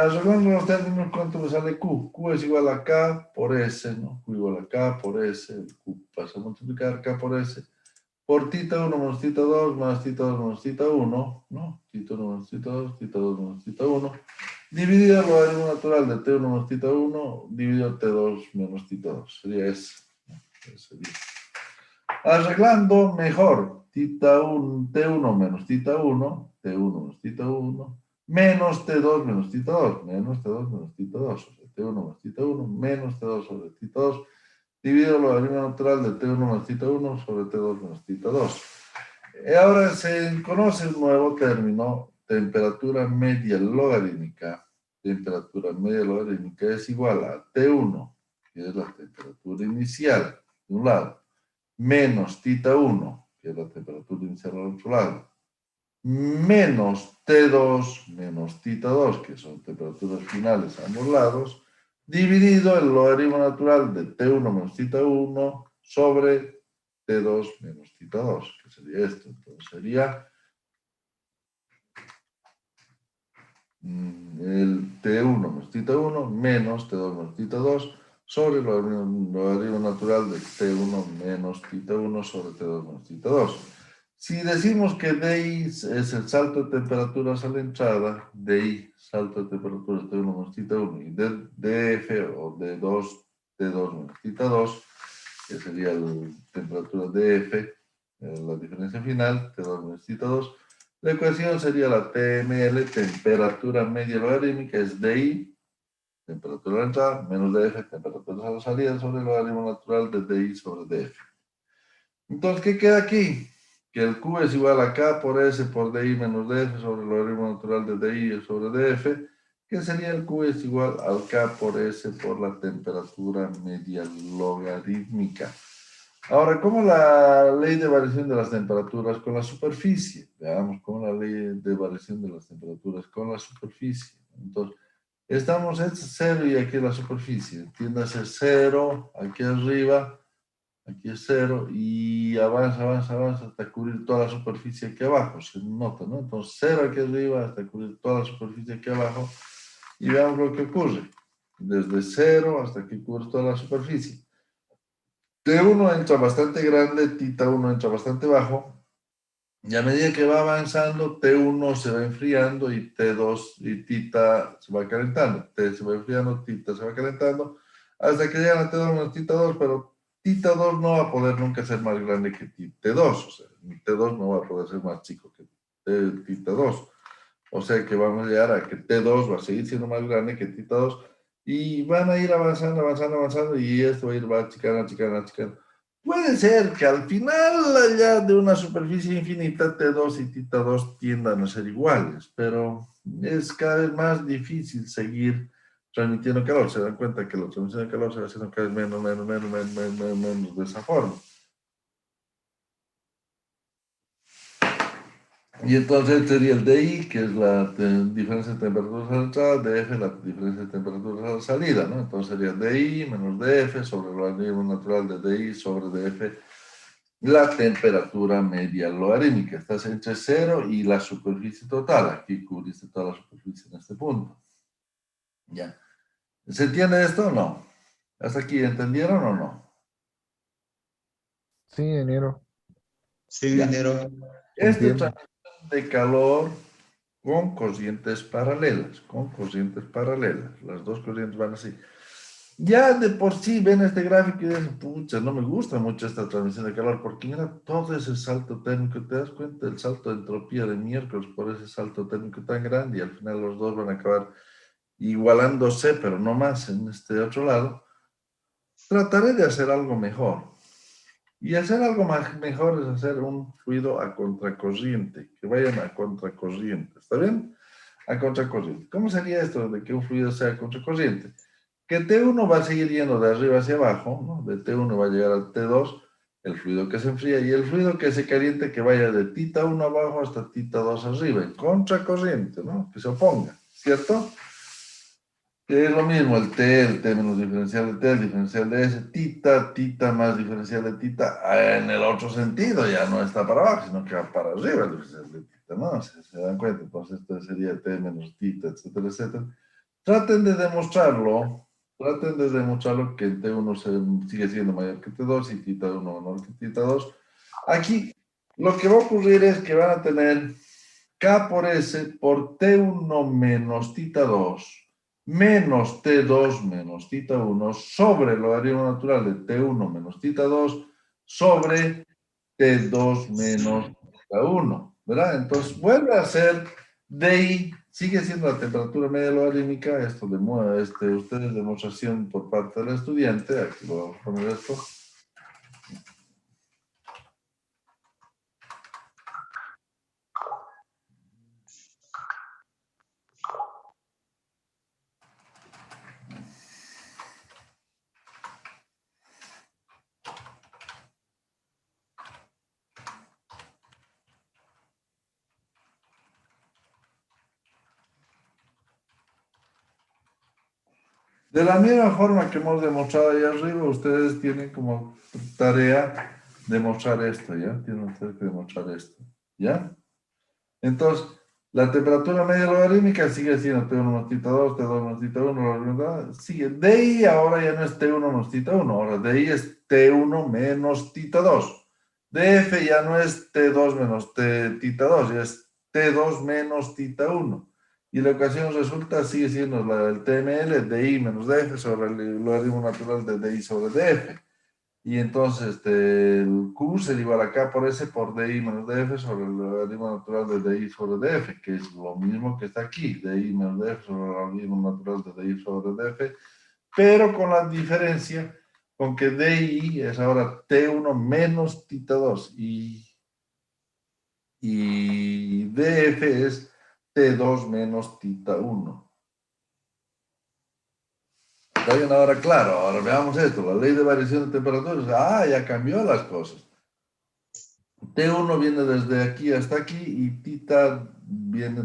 Speaker 1: Arreglando los términos, ¿cuánto me sale Q? Q es igual a K por S, ¿no? Q igual a K por S, el Q pasa a multiplicar K por S, por tita 1 menos tita 2 más tita 2 menos tita 1, ¿no? Tita 1 menos tita 2, tita 2 menos tita 1, dividido el logaritmo natural de T1 menos tita 1, dividido T2 menos tita 2, sería ese. Sería. Arreglando mejor, tita 1, T1 menos tita 1, T1 menos tita 1, menos T2 menos tita 2, menos T2 menos tita 2, o sea, T1 menos tita 1, menos T2 sobre tita 2, dividido el logaritmo natural de T1 menos tita 1 sobre T2 menos tita 2. Ahora se conoce un nuevo término, temperatura media logarítmica. Temperatura media logarítmica es igual a T1, que es la temperatura inicial, de un lado, menos tita 1, que es la temperatura inicial al otro lado, menos T2 menos tita 2, que son temperaturas finales a ambos lados, dividido el logaritmo natural de T1 menos tita 1 sobre T2 menos tita 2, que sería esto. Entonces sería el T1 menos tita 1 menos T2 menos tita 2 sobre el logaritmo natural de T1 menos tita 1 sobre T2 menos tita 2. Si decimos que DI es el salto de temperaturas a la entrada, DI, salto de temperaturas T1 menos tita 1, y DF o D2, T2 menos tita 2, que sería la temperatura DF, la diferencia final, T2 menos tita 2, la ecuación sería la TML, temperatura media logarítmica, es DI, temperatura de la entrada, menos DF, temperatura de la salida, sobre el logaritmo natural de DI sobre DF. Entonces, ¿qué queda aquí? Que el Q es igual a K por S por DI menos DF sobre el logaritmo natural de DI sobre DF, que sería el Q es igual al K por S por la temperatura media logarítmica. Ahora, ¿cómo la ley de variación de las temperaturas con la superficie? Veamos cómo la ley de variación de las temperaturas con la superficie. Entonces, estamos en 0 y aquí la superficie. Entiéndase 0 aquí arriba. Aquí es 0 y avanza, avanza, avanza hasta cubrir toda la superficie aquí abajo. Se nota, ¿no? Entonces 0 aquí arriba hasta cubrir toda la superficie aquí abajo. Y veamos lo que ocurre. Desde 0 hasta que cubre toda la superficie. T1 entra bastante grande, tita 1 entra bastante bajo. Y a medida que va avanzando, T1 se va enfriando y T2 y tita se va calentando. T se va enfriando, tita se va calentando. Hasta que llegan a T2 menos tita 2, pero tita 2 no va a poder nunca ser más grande que T2, o sea, T2 no va a poder ser más chico que tita 2. O sea que vamos a llegar a que T2 va a seguir siendo más grande que tita 2 y van a ir avanzando, avanzando, avanzando y esto va achicando, achicando, achicando. Puede ser que al final, allá de una superficie infinita, T2 y tita 2 tiendan a ser iguales, pero es cada vez más difícil seguir transmitiendo calor. Se dan cuenta que la transmisión de calor se va haciendo cada vez menos, menos, menos, menos, menos, menos de esa forma. Y entonces sería el DI, que es la diferencia de temperaturas a la entrada, DF, la diferencia de temperaturas a la salida, ¿no? Entonces sería DI menos DF sobre el logaritmo natural de DI sobre DF, la temperatura media logarítmica. Estás entre 0 y la superficie total. Aquí cubriste toda la superficie en este punto. Ya. ¿Se entiende esto o no? ¿Hasta aquí entendieron o no?
Speaker 2: Sí, ingeniero.
Speaker 6: Sí,
Speaker 1: Ya.
Speaker 6: ingeniero.
Speaker 1: Esta es
Speaker 2: Entiendo.
Speaker 1: transmisión de calor con corrientes paralelas, Las dos corrientes van así. Ya de por sí ven este gráfico y dicen, pucha, no me gusta mucho esta transmisión de calor, porque mira todo ese salto térmico, ¿te das cuenta? El salto de entropía de miércoles por ese salto térmico tan grande, y al final los dos van a acabar igualándose, pero no más en este otro lado. Trataré de hacer algo mejor. Y hacer algo mejor es hacer un fluido a contracorriente, que vayan a contracorriente, ¿está bien? A contracorriente. ¿Cómo sería esto de que un fluido sea a contracorriente? Que T1 va a seguir yendo de arriba hacia abajo, ¿no? De T1 va a llegar al T2, el fluido que se enfría, y el fluido que se caliente que vaya de θ1 abajo hasta θ2 arriba, en contracorriente, ¿no? Que se oponga, ¿cierto? Que es lo mismo, el T menos diferencial de T, el diferencial de S, θ más diferencial de θ, en el otro sentido, ya no está para abajo, sino que va para arriba el diferencial de θ, ¿no? Se dan cuenta, entonces esto sería T menos θ, etcétera, etcétera. Traten de demostrarlo que T1 sigue siendo mayor que T2 y θ1 menor que θ2. Aquí, lo que va a ocurrir es que van a tener K por S por T1 menos θ2 menos T2 menos θ1 sobre el logaritmo natural de T1 menos θ2 sobre T2 menos θ1, ¿verdad? Entonces vuelve a ser DI, sigue siendo la temperatura media logarítmica, esto ustedes demostración por parte del estudiante, aquí lo vamos a poner esto. De la misma forma que hemos demostrado ahí arriba, ustedes tienen como tarea demostrar esto, ¿ya? Tienen ustedes que demostrar esto, ¿ya? Entonces, la temperatura media logarítmica sigue siendo T1 menos θ2, T2 menos θ1, sigue. DI ahora ya no es T1 menos θ1, ahora DI es T1 menos θ2. DF ya no es T2 menos θ2, ya es T2 menos θ1. Y la ecuación resulta sigue siendo la del TML, DI menos DF sobre el logaritmo natural de DI sobre DF. Y entonces el Q sería igual a K por S por DI menos DF sobre el logaritmo natural de DI sobre DF, que es lo mismo que está aquí, DI menos DF sobre el logaritmo natural de DI sobre DF, pero con la diferencia con que DI es ahora T1 menos θ2 y DF es T2 menos θ1. ¿Está bien ahora? Claro, ahora veamos esto, la ley de variación de temperaturas, ya cambió las cosas. T1 viene desde aquí hasta aquí y θ1 viene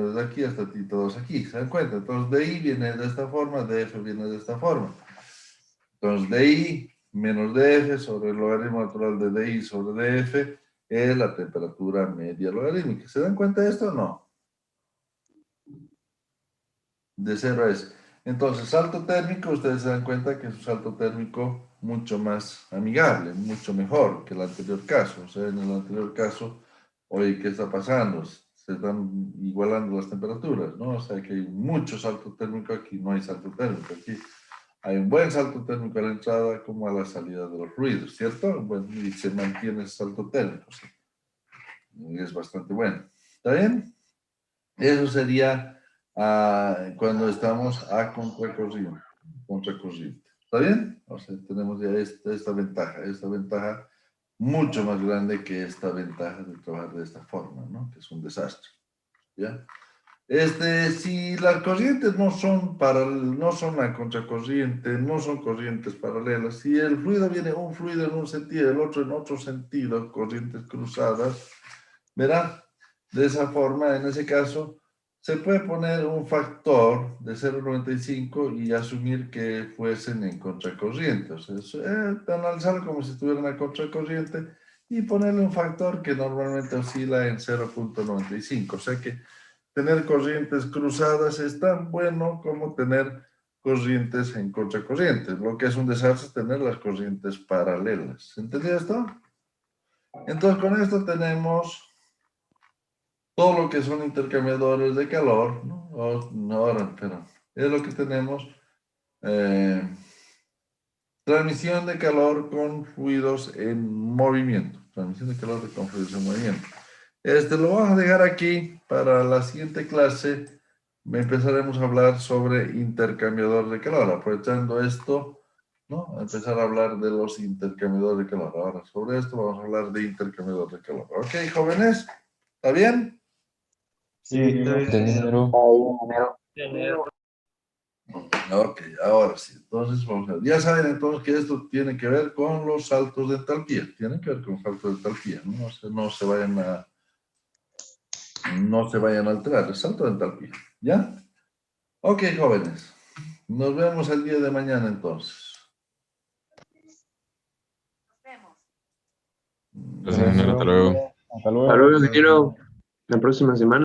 Speaker 1: desde aquí hasta θ2 aquí, ¿se dan cuenta? Entonces DI viene de esta forma, DF viene de esta forma. Entonces DI menos DF sobre el logaritmo natural de DI sobre DF es la temperatura media logarítmica. ¿Se dan cuenta de esto o no? De 0 a S. Entonces, salto térmico, ustedes se dan cuenta que es un salto térmico mucho más amigable, mucho mejor que el anterior caso. O sea, en el anterior caso, oye, ¿qué está pasando? Se están igualando las temperaturas, ¿no? O sea, que hay mucho salto térmico, aquí no hay salto térmico. Aquí hay un buen salto térmico a la entrada como a la salida de los fluidos, ¿cierto? Bueno, y se mantiene ese salto térmico, ¿sí? Y es bastante bueno. ¿Está bien? Eso sería cuando estamos a contracorriente. ¿Está bien? O sea, tenemos ya esta ventaja mucho más grande que esta ventaja de trabajar de esta forma, ¿no? Que es un desastre. ¿Ya? Si las corrientes no son a contracorriente, no son corrientes paralelas, si el fluido viene un fluido en un sentido, el otro en otro sentido, corrientes cruzadas, ¿verdad? De esa forma, en ese caso, se puede poner un factor de 0,95 y asumir que fuesen en contracorriente. O sea, analizarlo como si estuvieran a contracorriente y ponerle un factor que normalmente oscila en 0,95. O sea que tener corrientes cruzadas es tan bueno como tener corrientes en contracorriente. Lo que es un desastre es tener las corrientes paralelas. ¿Entendido esto? Entonces, con esto tenemos todo lo que son intercambiadores de calor, ¿no? Ahora, pero es lo que tenemos. Transmisión de calor con fluidos en movimiento. Transmisión de calor con fluidos en movimiento. Lo vamos a dejar aquí para la siguiente clase. Empezaremos a hablar sobre intercambiador de calor. Aprovechando esto, ¿no? A empezar a hablar de los intercambiadores de calor. Ahora, sobre esto vamos a hablar de intercambiador de calor. ¿Ok, jóvenes? ¿Está bien?
Speaker 6: Sí, está bien,
Speaker 5: Ingeniero.
Speaker 1: Ok, ahora sí. Entonces, vamos a ver. Ya saben entonces que esto tiene que ver con los saltos de entalpía. Tiene que ver con saltos de entalpía, ¿no? O sea, no se vayan a alterar. El salto de entalpía. ¿Ya? Ok, jóvenes. Nos vemos el día de mañana entonces.
Speaker 4: Gracias, ingeniero. Hasta luego.
Speaker 2: Hasta luego.
Speaker 3: Saludos, ingeniero. La próxima semana.